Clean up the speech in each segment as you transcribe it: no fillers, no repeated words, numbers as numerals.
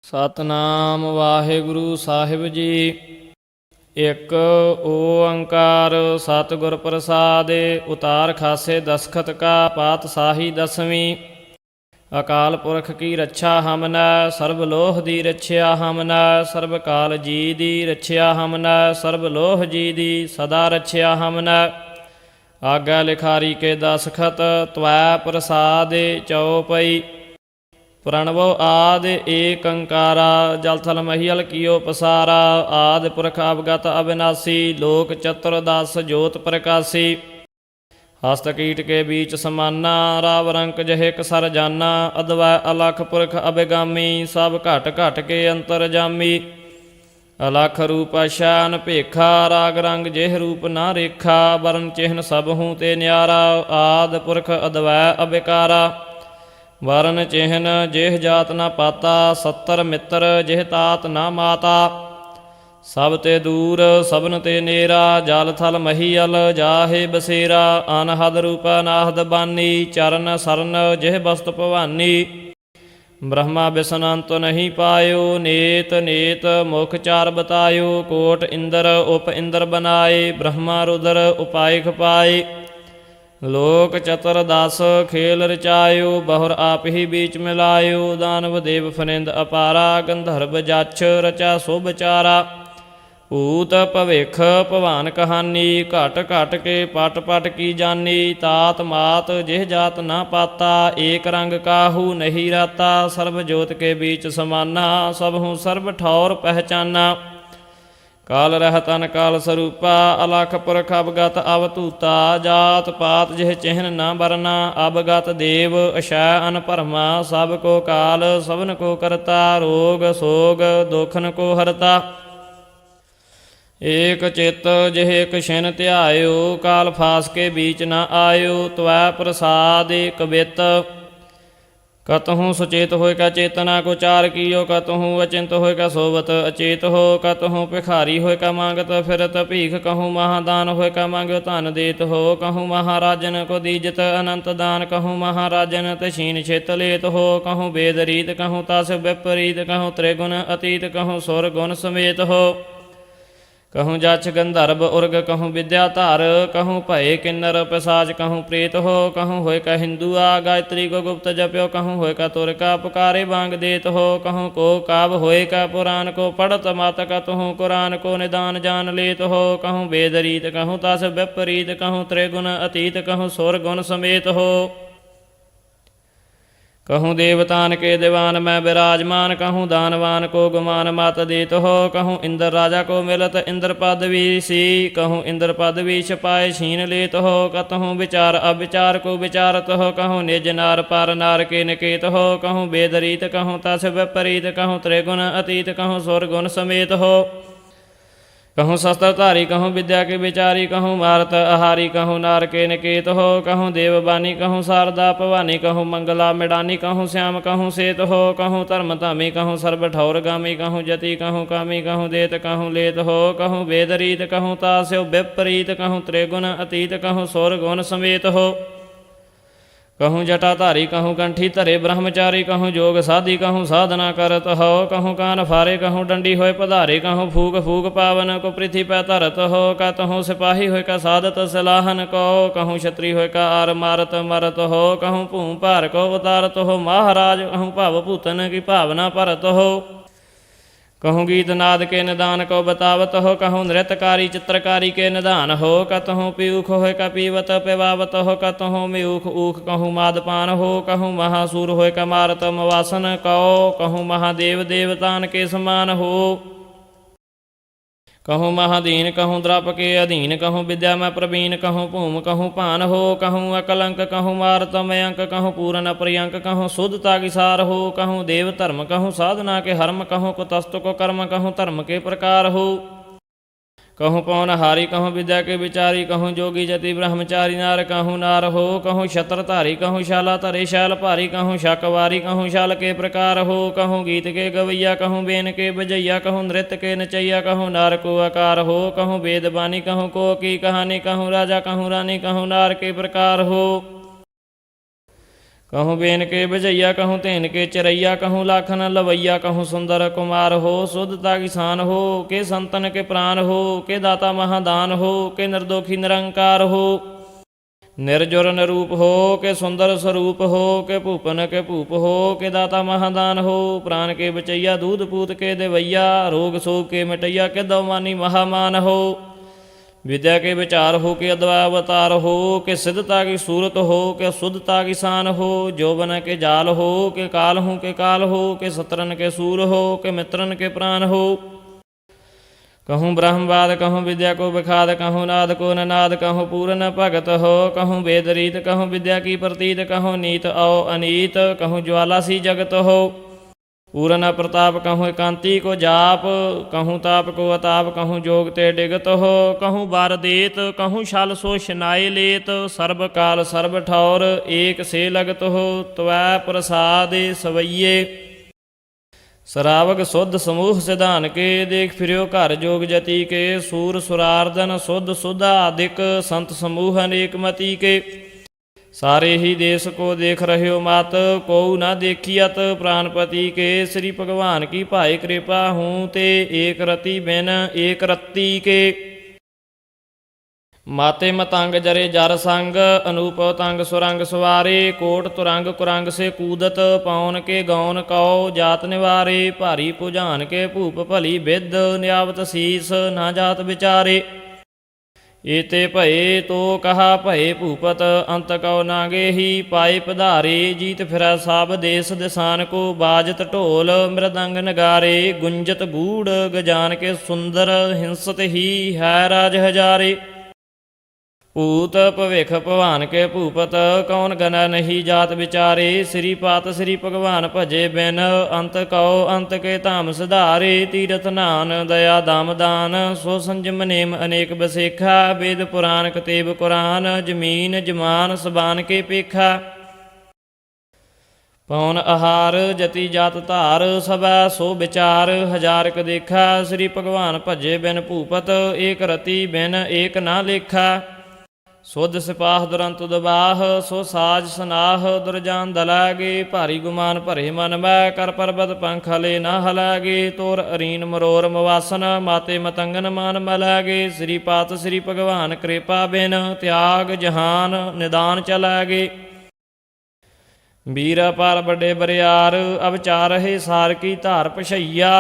ਸਤਨਾਮ ਵਾਹਿਗੁਰੂ ਸਾਹਿਬ ਜੀ। ਇੱਕ ਓੰਕਾਰ ਸਤਿਗੁਰ ਪ੍ਰਸਾਦਿ। ਉਤਾਰ ਖਾਸੇ ਦਸਖਤ ਕਾ ਪਾਤਸ਼ਾਹੀ ਦਸਵੀਂ। ਅਕਾਲ ਪੁਰਖ ਕੀ ਰੱਛਾ ਹਮਨੈ, ਸਰਬ ਲੋਹ ਦੀ ਰੱਛਿਆ ਹਮਨੈ। ਸਰਬ ਕਾਲ ਜੀ ਦੀ ਰੱਛਿਆ ਹਮਨੈ, ਸਰਬ ਲੋਹ ਜੀ ਦੀ ਸਦਾ ਰੱਛਿਆ ਹਮਨੈ। ਆਗਾ ਲਿਖਾਰੀ ਕੇ ਦਸਖਤ, ਤਵੈ ਪ੍ਰਸਾਦਿ ਚਉਪਈ। ਪ੍ਰਣਵੋ ਆਦਿ ਏਕ ਓੰਕਾਰਾ, ਜਲ ਥਲ ਮਹੀਅਲ ਕੀਓ ਪਸਾਰਾ। ਆਦਿ ਪੁਰਖ ਅਵਗਤ ਅਵਿਨਾਸੀ, ਲੋਕ ਚਤੁਰਦਸ ਜੋਤ ਪ੍ਰਕਾਸੀ। ਹਸਤ ਕੀਟ ਕੇ ਬੀਚ ਸਮਾਨਾ, ਰਾਵ ਰੰਕ ਜਹੇ ਕਸਰ ਜਾਨਾ। ਅਦਵੈ ਅਲਖ ਪੁਰਖ ਅਭਿਗਾਮੀ, ਸਭ ਘਟ ਘਟ ਕੇ ਅੰਤਰ ਜਾਮੀ। ਅਲਖ ਰੂਪ ਸ਼ਾਨ ਭੇਖਾ, ਰਾਗ ਰੰਗ ਜਿਹ ਰੂਪ ਨਾ ਰੇਖਾ। ਵਰਨ ਚਿਹਨ ਸਭ ਹੂੰ ਤੇ ਨਿਆਰਾ, ਆਦਿ ਪੁਰਖ ਅਦਵੈ ਅਬਿਕਾਰਾ। ਵਰਨ ਚਿਹਨ ਜਿਹ ਜਾਤ ਨਾ ਪਾਤਾ, 70 ਮਿੱਤਰ ਜਿਹ ਤਾਤ ਨਾ ਮਾਤਾ। ਸਭ ਤੇ ਦੂਰ ਸਭਨ ਤੇ ਨੇਰਾ, ਜਲ ਥਲ ਮਹੀਅਲ ਜਾਹੇ ਬਸੇਰਾ। ਅਨਹਦ ਰੂਪ ਅਨਾਹਦ ਬਾਨੀ, ਚਰਨ ਸਰਨ ਜਿਹ ਬਸਤ ਭਵਾਨੀ। ਬ੍ਰਹਮਾ ਬਿਸਨ ਅੰਤ ਨਹੀਂ ਪਾਇਓ, ਨੇਤ ਨੇਤ ਮੁਖ ਚਾਰ ਬਤਾਇਓ। ਕੋਟ ਇੰਦਰ ਉਪ ਇੰਦਰ ਬਨਾਏ, ਬ੍ਰਹਮਾ ਰੁਦਰ ਉਪਾਇ ਖਪਾਏ। ਲੋਕ ਚਤੁਰਦਸ ਖੇਲ ਰਚਾਇਓ, ਬਹੁਰ ਆਪ ਹੀ ਬੀਚ ਮਿਲਾਇਓ। ਦਾਨਵ ਦੇਵ ਫਰਿੰਦ ਅਪਾਰਾ, ਗੰਧਰਵ ਜਛ ਰਚਾ ਸੋ ਵਿਚਾਰਾ। ਭੂਤ ਭਵਿਖ ਭਵਾਨ ਕਹਾਨੀ, ਘਟ ਘਟ ਕੇ ਪਟ ਪਟ ਕੀ ਜਾਨੀ। ਤਾਤ ਮਾਤ ਜਿਹ ਜਾਤ ਨਾ ਪਾਤਾ, ਏਕ ਰੰਗ ਕਾਹੂ ਨਹੀਂ ਰਾਤਾ। ਸਰਬ ਜੋਤ ਕੇ ਬੀਚ ਸਮਾਨਾ, ਸਭ ਹੂੰ ਸਰਬ ਠੌਰ ਪਹਿਚਾਨਾ। ਕਾਲ ਰਹਿਤ ਅਨਕਾਲ ਸਰੂਪਾ, ਅਲਖ ਪੁਰਖ ਅਵਗਤ ਅਵਤੂਤਾ। ਜਾਤ ਪਾਤ ਜਿਹ ਚਿਹਨ ਨਾ ਬਰਨਾ, ਅਵਗਤ ਦੇਵ ਅਸ਼ੈ ਅਨਭਰਮਾ। ਸਭ ਕੋ ਕਾਲ ਸਭਨ ਕੋ ਕਰਤਾ, ਰੋਗ ਸੋਗ ਦੁਖਨ ਕੋ ਹਰਤਾ। ਏਕ ਚਿਤ ਜਿਹ ਇਕ ਛਿਨ ਧਿਆਇਓ, ਕਾਲ ਫਾਸ ਕੇ ਬੀਚ ਨਾ ਆਇਓ। ਤਵੈ ਪ੍ਰਸਾਦ ਏਕ ਬਿਤ, ਕਤਹੂੰ ਸੁਚੇਤ ਹੋਇ ਕਾ ਚੇਤਨਾ ਕੋ ਚਾਰ ਕੀਓ। ਕਤਹੂੰ ਅਚਿੰਤ ਹੋਇ ਕਾ ਸੋਵਤ ਅਚੇਤ ਹੋ। ਕਤਹੂੰ ਭਿਖਾਰੀ ਹੋਇ ਕਾ ਮੰਗਤ ਫਿਰਤ ਭੀਖ। ਕਹੂੰ ਮਹਾਦਾਨ ਹੋਇ ਕਾ ਮੰਗਿਓ ਧਨ ਦੇਤ ਹੋ। ਕਹੂੰ ਮਹਾਰਾਜਨ ਕੋ ਦੀਜਤ ਅਨੰਤ ਦਾਨ। ਕਹੂੰ ਮਹਾਰਾਜਨ ਤੇ ਛੀਨ ਛਿਤ ਲੇਤ ਹੋ। ਕਹੂੰ ਵੇਦ ਰੀਤ ਕਹੂੰ ਤਸ ਵਿਪਰੀਤ। ਕਹੂੰ ਤ੍ਰਿਗੁਣ ਅਤੀਤ ਕਹੂੰ ਸੁਰ ਗੁਣ ਸਮੇਤ ਹੋ। ਕਹੂੰ ਜਛ ਗੰਧਰਵ ਉਰਗ ਕਹੂੰ ਵਿਦਿਆ ਧਾਰ। ਕਹੂੰ ਭਏ ਕਿੰਨਰ ਪਿਸਾਚ ਕਹੂੰ ਪ੍ਰੇਤ ਹੋ। ਕਹੂੰ ਹੋਇ ਕਾ ਹਿੰਦੂਆ ਗਾਇਤਰੀ ਕੋ ਗੁਪਤ ਜਪਿਓ। ਕਹੂੰ ਹੋਇ ਕਾ ਤੁਰ ਕਾ ਪੁਕਾਰੇ ਬਾਂਗ ਦੇਤ ਹੋ। ਕਹੂੰ ਕੋ ਕਾਵ ਹੋਇ ਕਾ ਪੁਰਾਨ ਕੋ ਪੜਤ ਮਤ। ਕਤਹੂੰ ਕੁਰਾਨ ਕੋ ਨਿਦਾਨ ਜਾਨ ਲੇਤ ਹੋ। ਕਹੂੰ ਵੇਦ ਰੀਤ ਕਹੂੰ ਤਸ ਵਿਪਰੀਤ। ਕਹੂੰ ਤ੍ਰਿਗੁਣ ਅਤੀਤ ਕਹੂੰ ਸੁਰ ਗੁਣ ਸਮੇਤ ਹੋ। ਕਹੂੰ ਦੇਵਤਾਨ ਕੇ ਦੀਵਾਨ ਮੈਂ ਬਿਰਾਜਮਾਨ। ਕਹੂੰ ਦਾਨਵਾਨ ਕੋ ਗੁਮਾਨ ਮਤ ਦੇਤ ਹੋ। ਕਹੂੰ ਇੰਦਰ ਰਾਜਾ ਕੋ ਮਿਲਤ ਇੰਦਰ ਪਦਵੀ ਸੀ। ਕਹੂੰ ਇੰਦਰ ਪਦਵੀ ਛਪਾਏ ਛੀਨ ਲੇਤ ਹੋ। ਕਤਹੂੰ ਵਿਚਾਰ ਅਵਿਚਾਰ ਕੋ ਵਿਚਾਰਤ ਹੋ। ਕਹੂੰ ਨਿਜ ਨਾਰ ਪਰ ਨਾਰ ਕੇ ਨਿਕੇਤ ਹੋ। ਕਹੂੰ ਵੇਦ ਰੀਤ ਕਹੂੰ ਤਸ ਵਿਪਰੀਤ। ਕਹੂੰ ਤ੍ਰਿਗੁਣ ਅਤੀਤ ਕਹੂੰ ਸੁਰ ਗੁਣ ਸਮੇਤ ਹੋ। ਕਹੂੰ ਸ਼ਸਤਰ ਧਾਰੀ ਕਹੂੰ ਵਿਦਿਆ ਕੇ ਵਿਚਾਰੀ। ਕਹੂੰ ਮਾਰਤ ਆਹਾਰੀ ਕਹੂੰ ਨਾਰ ਕੇ ਨਿਕੇਤ ਹੋ। ਕਹੂੰ ਦੇਵਬਾਨੀ ਕਹੂੰ ਸਾਰਦਾ ਭਵਾਨੀ। ਕਹੂੰ ਮੰਗਲਾ ਮਿਡਾਨੀ ਕਹੂੰ ਸਿਆਮ ਕਹੂੰ ਸੇਤ ਹੋ। ਕਹੂੰ ਧਰਮ ਧਾਮੀ ਕਹੂੰ ਸਰਬ ਠੌਰ ਗਾਮੀ। ਕਹੂੰ ਜਤੀ ਕਹੂੰ ਕਾਮੀ। ਕਹੂੰ ਦੇਤ ਕਹੂੰ ਲੇਤ ਹੋ। ਕਹੂੰ ਵੇਦ ਰੀਤ ਕਹੂੰ ਤਾਸਿਓ ਵਿਪਰੀਤ। ਕਹੂੰ ਤ੍ਰਿਗੁਣ ਅਤੀਤ ਕਹੂੰ ਸੁਰ ਗੁਣ ਸਮੇਤ ਹੋ। ਕਹੂੰ ਜਟਾ ਧਾਰੀ ਕਹੂੰ ਕੰਠੀ ਧਰੇ ਬ੍ਰਹਮਚਾਰੀ। ਕਹੂੰ ਜੋਗ ਸਾਧੀ ਕਹੂੰ ਸਾਧਨਾ ਕਰਤ ਹੋ। ਕਹੂੰ ਕਾਨ ਫਾਰੇ ਕਹੂੰ ਡੰਡੀ ਹੋਏ ਪਧਾਰੇ। ਕਹੂੰ ਫੂਕ ਫੂਕ ਪਾਵਨ ਕੋ ਪ੍ਰਿਥੀ ਪੈ ਧਰਤ ਹੋ। ਕਤਹੂੰ ਸਿਪਾਹੀ ਹੋਇ ਕਾ ਸਾਧਤ ਸਲਾਹਨ ਕੋ। ਕਹੂੰ ਛਤਰੀ ਹੋਇ ਕਾ ਆਰ ਮਾਰਤ ਮਰਤ ਹੋ। ਕਹੂੰ ਭੂਮ ਭਾਰ ਕੋ ਉਤਾਰਤ ਹੋ। ਮਹਾਰਾਜ ਕਹੂੰ ਭਵ ਭੂਤਨ ਕੀ ਭਾਵਨਾ ਭਰਤ ਹੋ। ਕਹੂੰ ਗੀਤ ਨਾਦ ਕੇ ਨਿਦਾਨ ਕੋ ਬਤਾਵਤ ਹੋ। ਕਹੂੰ ਨ੍ਰਿਤਕਾਰੀ ਚਿੱਤਰਕਾਰੀ ਕੇ ਨਿਧਾਨ ਹੋ। ਕਤਹੂੰ ਪੀਊਖ ਹੋਇ ਕਾ ਪੀਵਤ ਪਿਵਾਵਤ ਹੋ। ਕਤਹੂੰ ਮਿਊਖ ਊਖ ਕਹੂੰ ਮਾਦਪਾਨ ਹੋ। ਕਹੂੰ ਮਹਾਸੂਰ ਹੋਇ ਕਾ ਮਾਰਤ ਮਵਾਸਨ ਕਉ। ਕਹੂੰ ਮਹਾਦੇਵ ਦੇਵਤਾਨ ਕੇ ਸਮਾਨ ਹੋ। ਕਹੂੰ ਮਹਾਦੀਨ ਕਹੂੰ ਦ੍ਰਪ ਕੇ ਅਧੀਨ। ਕਹੂੰ ਵਿਦਿਆ ਮੈਂ ਪ੍ਰਵੀਨ। ਕਹੂੰ ਭੂਮ ਕਹੂੰ ਭਾਨ ਹੋ। ਕਹੂੰ ਅਕਲੰਕ ਕਹੂੰ ਮਾਰਤ ਮਯੰਕ। ਕਹੂੰ ਪੂਰਨ ਅਪਰਿਅੰਕ ਕਹੂੰ ਸੁਧਤਾ ਕੀ ਸਾਰ ਹੋ। ਕਹੂੰ ਦੇਵ ਧਰਮ ਕਹੂੰ ਸਾਧਨਾ ਕੇ ਹਰਮ। ਕਹੂੰ ਕੁਤਸਤ ਕੋ ਕਰਮ ਕਹੂੰ ਧਰਮ ਕੇ ਪ੍ਰਕਾਰ ਹੋ। ਕਹੂੰ ਪੌਨ ਹਾਰੀ ਕਹੂੰ ਵਿਦਿਆ ਕੇ ਵਿਚਾਰੀ। ਕਹੂੰ ਜੋਗੀ ਜਤੀ ਬ੍ਰਹਮਚਾਰੀ ਨਾਰ ਕਹੂੰ ਨਾਰ ਹੋ। ਕਹੂੰ ਛਤਰ ਧਾਰੀ ਕਹੂੰ ਸ਼ਾਲਾ ਧਰੇ ਸ਼ੈਲ ਭਾਰੀ। ਕਹੂੰ ਸ਼ਕਵਾਰੀ ਕਹੂੰ ਸ਼ਾਲ ਕੇ ਪ੍ਰਕਾਰ ਹੋ। ਕਹੂੰ ਗੀਤ ਕੇ ਗਵਈਆ ਕਹੂੰ ਬੇਨ ਕੇ ਬਜਈਆ। ਕਹੂੰ ਨ੍ਰਿਤ ਕੇ ਨਚਈਆ ਕਹੂੰ ਨਾਰ ਕੋ ਆਕਾਰ ਹੋ। ਕਹੂੰ ਵੇਦ ਬਾਣੀ ਕਹੂੰ ਕੋ ਕੀ ਕਹਾਣੀ। ਕਹੂੰ ਰਾਜਾ ਕਹੂੰ ਰਾਣੀ ਕਹੂੰ ਨਾਰ ਕੇ ਪ੍ਰਕਾਰ ਹੋ। कहूँ बेन के बजैया कहूँ तेन के चरैया कहूँ लाखन लवैया कहूँ सुंदर कुमार हो शुद्धता किसान हो के संतन के प्राण हो के दाता महादान हो के निर्दोखी निरंकार हो निर्जुर निरूप हो के सुंदर स्वरूप हो के भूपन के भूप हो के दाता महादान हो प्राण के बचैया दूध पूत के देवैया रोग शोक के मिटैया के दवमानी महामान हो विद्या के विचार हो के अद्वैतावतार हो के सिद्धता की सूरत हो के शुद्धता की शान हो जोबन के जाल हो के काल हो के काल हो के सत्रन के सूर हो के मित्रन के प्राण हो कहूँ ब्रह्मवाद कहूँ विद्या को विखाद कहूँ नाद को ननाद कहूँ पूर्ण भगत हो कहूँ वेद रीत कहूँ विद्या की प्रतीत कहूँ नीत औ अनीत कहूँ ज्वाला सी जगत हो पूर्ण प्रताप कहूँ एकांति को जाप कहूँ ताप को अताप कहूँ जोग ते डिगत हो कहूँ बार देत कहूँ शाल सो शनाए लेत सर्व काल सर्व ठौर एक से लगत हो त्वै प्रसाद सवैये सरावक शुद्ध समूह सिधान के देख फिर्यो घर जोग जति के सूर सुरार्दन शुद्ध सुधाधिक संत समूह अनेक मति के सारे ही देश को देख रहे हो मात को न देखियत प्राणपति के श्री भगवान की भाई कृपा हूँ ते एक रति बिन एक रत्ती के माते मतंग जरे जर संग अनूप तंग सुरंग सवारे कोट तुरंग कुरंग से कूदत पौन के गौन कौ जात निवारे भारी पुजान के भूप भली विद न्यावत शीस ना जात विचारे एते भये तो कहा भये भूपत अंत कौ नागे ही पाए पधारे जीत फिरा सब देश दिसान को बाजत ढोल मृदंग नगारे गुंजत गूढ़ गजान के सुंदर हिंसत ही है राज हजारे भूत भविख भवान के भूपत कौन गना नहीं जात विचारे श्री पात श्री भगवान भजे बिन अंत कौ अंत के धाम सुधारे तीरथ नान दया दाम दान सो संजम नेम अनेक बसेखा वेद पुराण कतेब कुरान जमीन जमान सबान के पेखा पौन आहार जति जात धार सबै सो विचार हजारक देखा श्री भगवान भजे बिन भूपत एक रति बिन एक ना लेखा सुध सिपाह दुरंत दबाह सो साज सनाह दुरजान दलागे भारी गुमान भरे मन मै कर पर्वत पंख हले न हलागे तोर अरीन मरोर मवासन माते मतंगन मान मलागे श्री पात श्री भगवान कृपा बिन त्याग जहान निदान चलागे वीर पार बड़े बरियार अब चार है सार की धार पछैया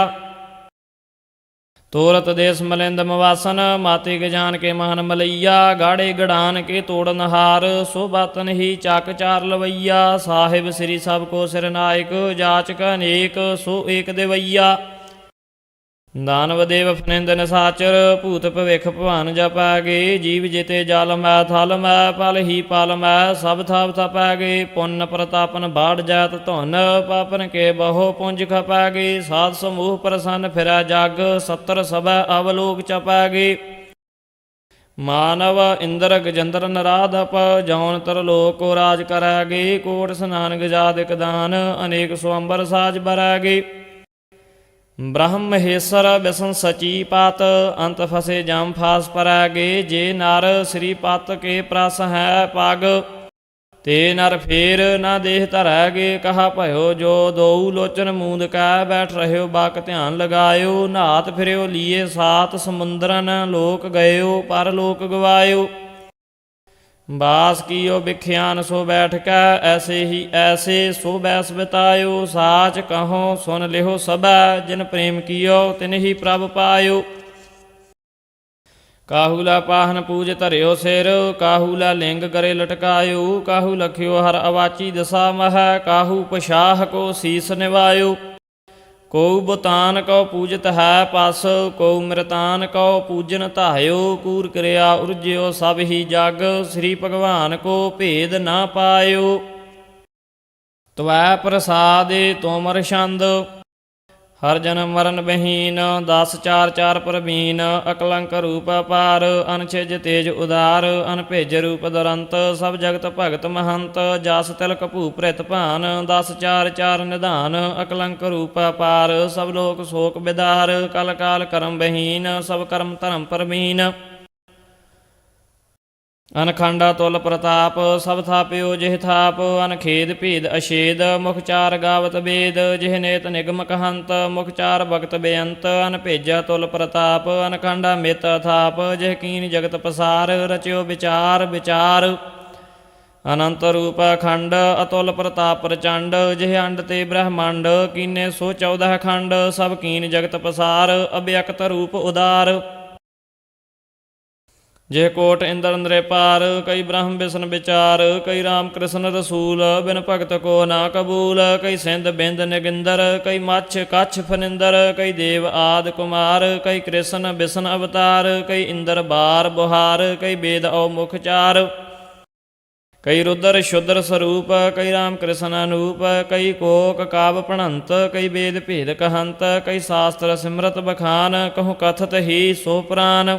तोरत देश मलिंद मवासन माते गजान के महान मलैया गाड़े गड़ान के तोड़न हार सो बातन ही चाक चार लवैया साहिब श्री सब को सिर नायक जाचक अनेक सो एक देवैया दानव देव फनिंद निसाचर भूत भविख भवान जपागे जीव जिते जाल मै थल मै पल ही पल मै सब थाप थपागे पुन्न प्रतापन बाढ़ जात धुन पापन के बहु पुंज खपागे साध समूह प्रसन्न फिरै जग सत्तर सब अवलोक चपागे मानव इंद्र गजंद्र नराधप जौन तरलोक को राज करागे कोट स्नान गजादिक दान अनेक स्वंबर साज बरागे ब्रह्म महेश्वर बिसन सची पात अंत फसे जाम फास परागे जे नर श्री पत के प्रस है पग ते नर फेर न देह धरैगे कहा भयो जो दो लोचन मूंद कै बैठ रह्यो बाक ध्यान लगायो नात फिर्यो लिए सात समुंदरन लोक गयो पर लोक गवायो बास कियो बिख्यान सो बैठ कै ऐसे ही ऐसे सो बैस बितायो साच कहो सुन लिहो सबै जिन प्रेम कियो तिन ही प्रभ पायो काहूला पाहन पूज धरियो सिर काहूला लिंग करे लटकायो काहू लखियो हर अवाची दशा मह काहू पशाह को शीस निवायो को बुतान कौ पूजत है पस को मृतान कौ पूजन धायो कूर क्रिया उर्ज्यो सब ही जग श्री भगवान को भेद न पायो त्वै प्रसादे तोमर छंद हर जन्म मरण बहीन 10 4 4 प्रवीण अकलंक रूप अपार अनछिज तेज उदार अनभेज रूप दुरंत सब जगत भगत महंत जस तिलक भूपृत भान 10 4 4 निधान अकलंक रूप अपार सब लोक शोक बिदार कल काल कर्म बहीन सब कर्म धर्म प्रवीण ਅਨਖੰਡਾ ਤੁਲ ਪ੍ਰਤਾਪ ਸਭ ਥਾਪਿਓ ਜਿਹ ਥਾਪ ਅਨਖੇਦ ਭੇਦ ਅਛੇਦ ਮੁਖ ਚਾਰ ਗਾਵਤ ਵੇਦ ਜਿਹ ਨੇਤ ਨਿਗਮ ਕਹੰਤ ਮੁਖ ਚਾਰ ਭਗਤ ਬੇਅੰਤ ਅਨ ਭੇਜਾ ਤੁਲ ਪ੍ਰਤਾਪ ਅਨਖੰਡਾ ਮਿਤ ਥਾਪ ਜਿਹ ਕੀਨ ਜਗਤ ਪਸਾਰ ਰਚਿਓ ਵਿਚਾਰ ਵਿਚਾਰ ਅਨੰਤ ਰੂਪ ਅਖੰਡ ਅਤੁਲ ਪ੍ਰਤਾਪ ਪ੍ਰਚੰਡ ਜਿਹ ਅੰਡ ਤੇ ਬ੍ਰਹਮੰਡ ਕੀਨੇ ਸੋ 14 ਖੰਡ ਸਭ ਕੀਨ ਜਗਤ ਪਸਾਰ ਅਭਿਅਕਤ ਰੂਪ ਉਦਾਰ ਜਿਹ ਕੋਟ ਇੰਦਰ ਨ੍ਰਿਪਾਰ ਕਈ ਬ੍ਰਹਮ ਵਿਸ਼ਨ ਵਿਚਾਰ ਕਈ ਰਾਮ ਕ੍ਰਿਸ਼ਨ ਰਸੂਲ ਬਿਨ ਭਗਤ ਕੋ ਨਾ ਕਬੂਲ ਕਈ ਸਿੰਧ ਬਿੰਦ ਨਿਗਿੰਦਰ ਕਈ ਮੱਛ ਕੱਛ ਫਨਿੰਦਰ ਕਈ ਦੇਵ ਆਦ ਕੁਮਾਰ ਕਈ ਕ੍ਰਿਸ਼ਨ ਬਿਸ਼ਨ ਅਵਤਾਰ ਕਈ ਇੰਦਰ ਬਾਰ ਬੁਹਾਰ ਕਈ ਵੇਦ ਔ ਮੁਖ ਚਾਰ ਕਈ ਰੁਦਰ ਸ਼ੁਦਰ ਸਰੂਪ ਕਈ ਰਾਮ ਕ੍ਰਿਸ਼ਨ ਅਨੂਪ ਕਈ ਕੋਕ ਕਾਵ ਭਣੰਤ ਕਈ ਵੇਦ ਭੇਦ ਕਹੰਤ ਕਈ ਸ਼ਾਸਤਰ ਸਿਮਰਤ ਬਖਾਨ ਕਹੂੰ ਕਥਤ ਹੀ ਸੋ ਪ੍ਰਾਨ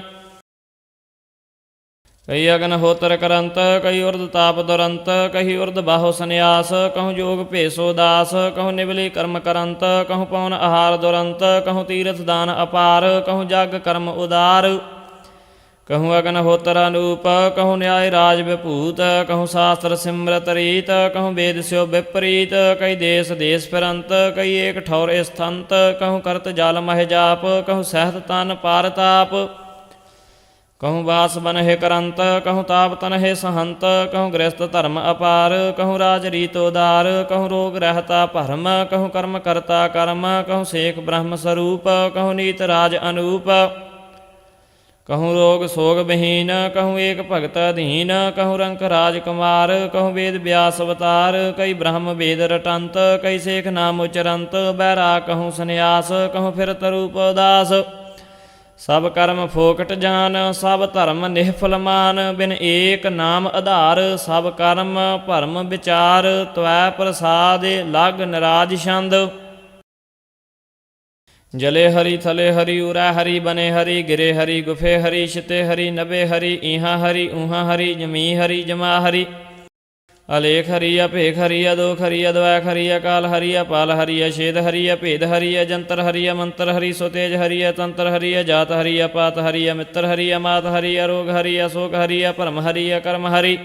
ਕਈ ਅਗਨ ਹੋਤਰ ਕਰੰਤ ਕਈ ਉਰਦ ਤਾਪ ਦੁਰੰਤ ਕਹੀ ਉਰਦ ਬਾਹੋ ਸੰਨਿਆਸ ਕਹੂੰ ਜੋਗ ਭੇਸੋ ਦਾਸ ਕਹੂੰ ਨਿਵਲੀ ਕਰਮ ਕਰੰਤ ਕਹੂੰ ਪਉਨ ਆਹਾਰ ਦੁਰੰਤ ਕਹੂੰ ਤੀਰਥ ਦਾਨ ਅਪਾਰ ਕਹੂੰ ਜਗ ਕਰਮ ਉਦਾਰ ਕਹੂੰ ਅਗਨ ਹੋਤਰ ਅਨੂਪ ਕਹੂੰ ਨਿਆਇ ਰਾਜ ਵਿਭੂਤ ਕਹੂੰ ਸ਼ਾਸਤਰ ਸਿਮਰਤ ਰੀਤ ਕਹੂੰ ਵੇਦ ਸਿਓ ਵਿਪਰੀਤ ਕਈ ਦੇਸ ਦੇਸ ਫਿਰੰਤ ਕਈ ਏਕ ਠੌਰ ਸਥੰਤ ਕਹੂੰ ਕਰਤ ਜਲ ਮਹਿ ਜਾਪ ਕਹੂੰ ਸਹਿਤ ਤਨ ਪਾਰਤਾਪ ਕਹੂੰ ਵਾਸ ਬਨਹਿ ਕਰੰਤ ਕਹੂੰ ਤਾਪ ਤਨਹਿ ਸਹੰਤ ਕਹੂੰ ਗ੍ਰਸਤ ਧਰਮ ਅਪਾਰ ਕਹੂੰ ਰਾਜ ਰੀਤ ਉਦਾਰ ਕਹੂੰ ਰੋਗ ਰਹਿਤਾ ਭਰਮ ਕਹੂੰ ਕਰਮ ਕਰਤਾ ਕਰਮ ਕਹੂੰ ਸੇਖ ਬ੍ਰਹਮ ਸਰੂਪ ਕਹੂੰ ਨੀਤ ਰਾਜ ਅਨੂਪ ਕਹੂੰ ਰੋਗ ਸੋਗ ਬਹੀਨ ਕਹੂੰ ਏਕ ਭਗਤ ਅਧੀਨ ਕਹੂੰ ਰੰਕ ਰਾਜ ਕੁਮਾਰ ਕਹੂੰ ਵੇਦ ਵਿਆਸ ਅਵਤਾਰ ਕਈ ਬ੍ਰਹਮ ਵੇਦ ਰਟੰਤ ਕਈ ਸੇਖ ਨਾਮ ਉਚਰੰਤ ਬੈਰਾ ਕਹੂੰ ਸੰਨਿਆਸ ਕਹੂੰ ਫਿਰਤ ਰੂਪ ਉਦਾਸ ਸਭ ਕਰਮ ਫੋਕਟ ਜਾਨ ਸਭ ਧਰਮ ਨਿਹਫਲ ਮਾਨ ਬਿਨ ਏਕ ਨਾਮ ਆਧਾਰ ਸਭ ਕਰਮ ਭਰਮ ਵਿਚਾਰ ਤਵੈ ਪ੍ਰਸਾਦ ਲਗ ਨਰਾਜ ਛੰਦ ਜਲੇ ਹਰੀ ਥਲੇ ਹਰੀ ਉਰੈ ਹਰੀ ਬਨੇ ਹਰੀ ਗਿਰੇ ਹਰੀ ਗੁਫੇ ਹਰੀ ਛਿਤੇ ਹਰੀ ਨਭੇ ਹਰੀ ਈਹਾਂ ਹਰੀ ਊਹਾਂ ਹਰੀ ਜਮੀ ਹਰੀ ਜਮਾ ਹਰੀ ਅਲੇਖ ਹਰੀ ਅਭੇਖ ਹਰੀ ਅਦੋਖ ਹਰੀ ਅਦਵੈਖ ਹਰੀ ਅਕਾਲ ਹਰੀ ਅਪਾਲ ਹਰੀ ਅਛੇਦ ਹਰੀ ਅਭੇਦ ਹਰੀ ਅਜੰਤਰ ਹਰੀ ਅਮੰਤਰ ਹਰੀ ਸੋ ਤੇਜ ਹਰੀ ਅਤੰਤਰ ਹਰੀ ਅਜਾਤ ਹਰੀ ਅਪਾਤ ਹਰੀ ਅਮਿੱਤਰ ਹਰੀ ਅਮਾਤ ਹਰੀ ਅਰੋਗ ਹਰੀ ਅਸੋਕ ਹਰੀ ਅਭਰਮ ਹਰੀ ਅਕਰਮ ਹਰੀ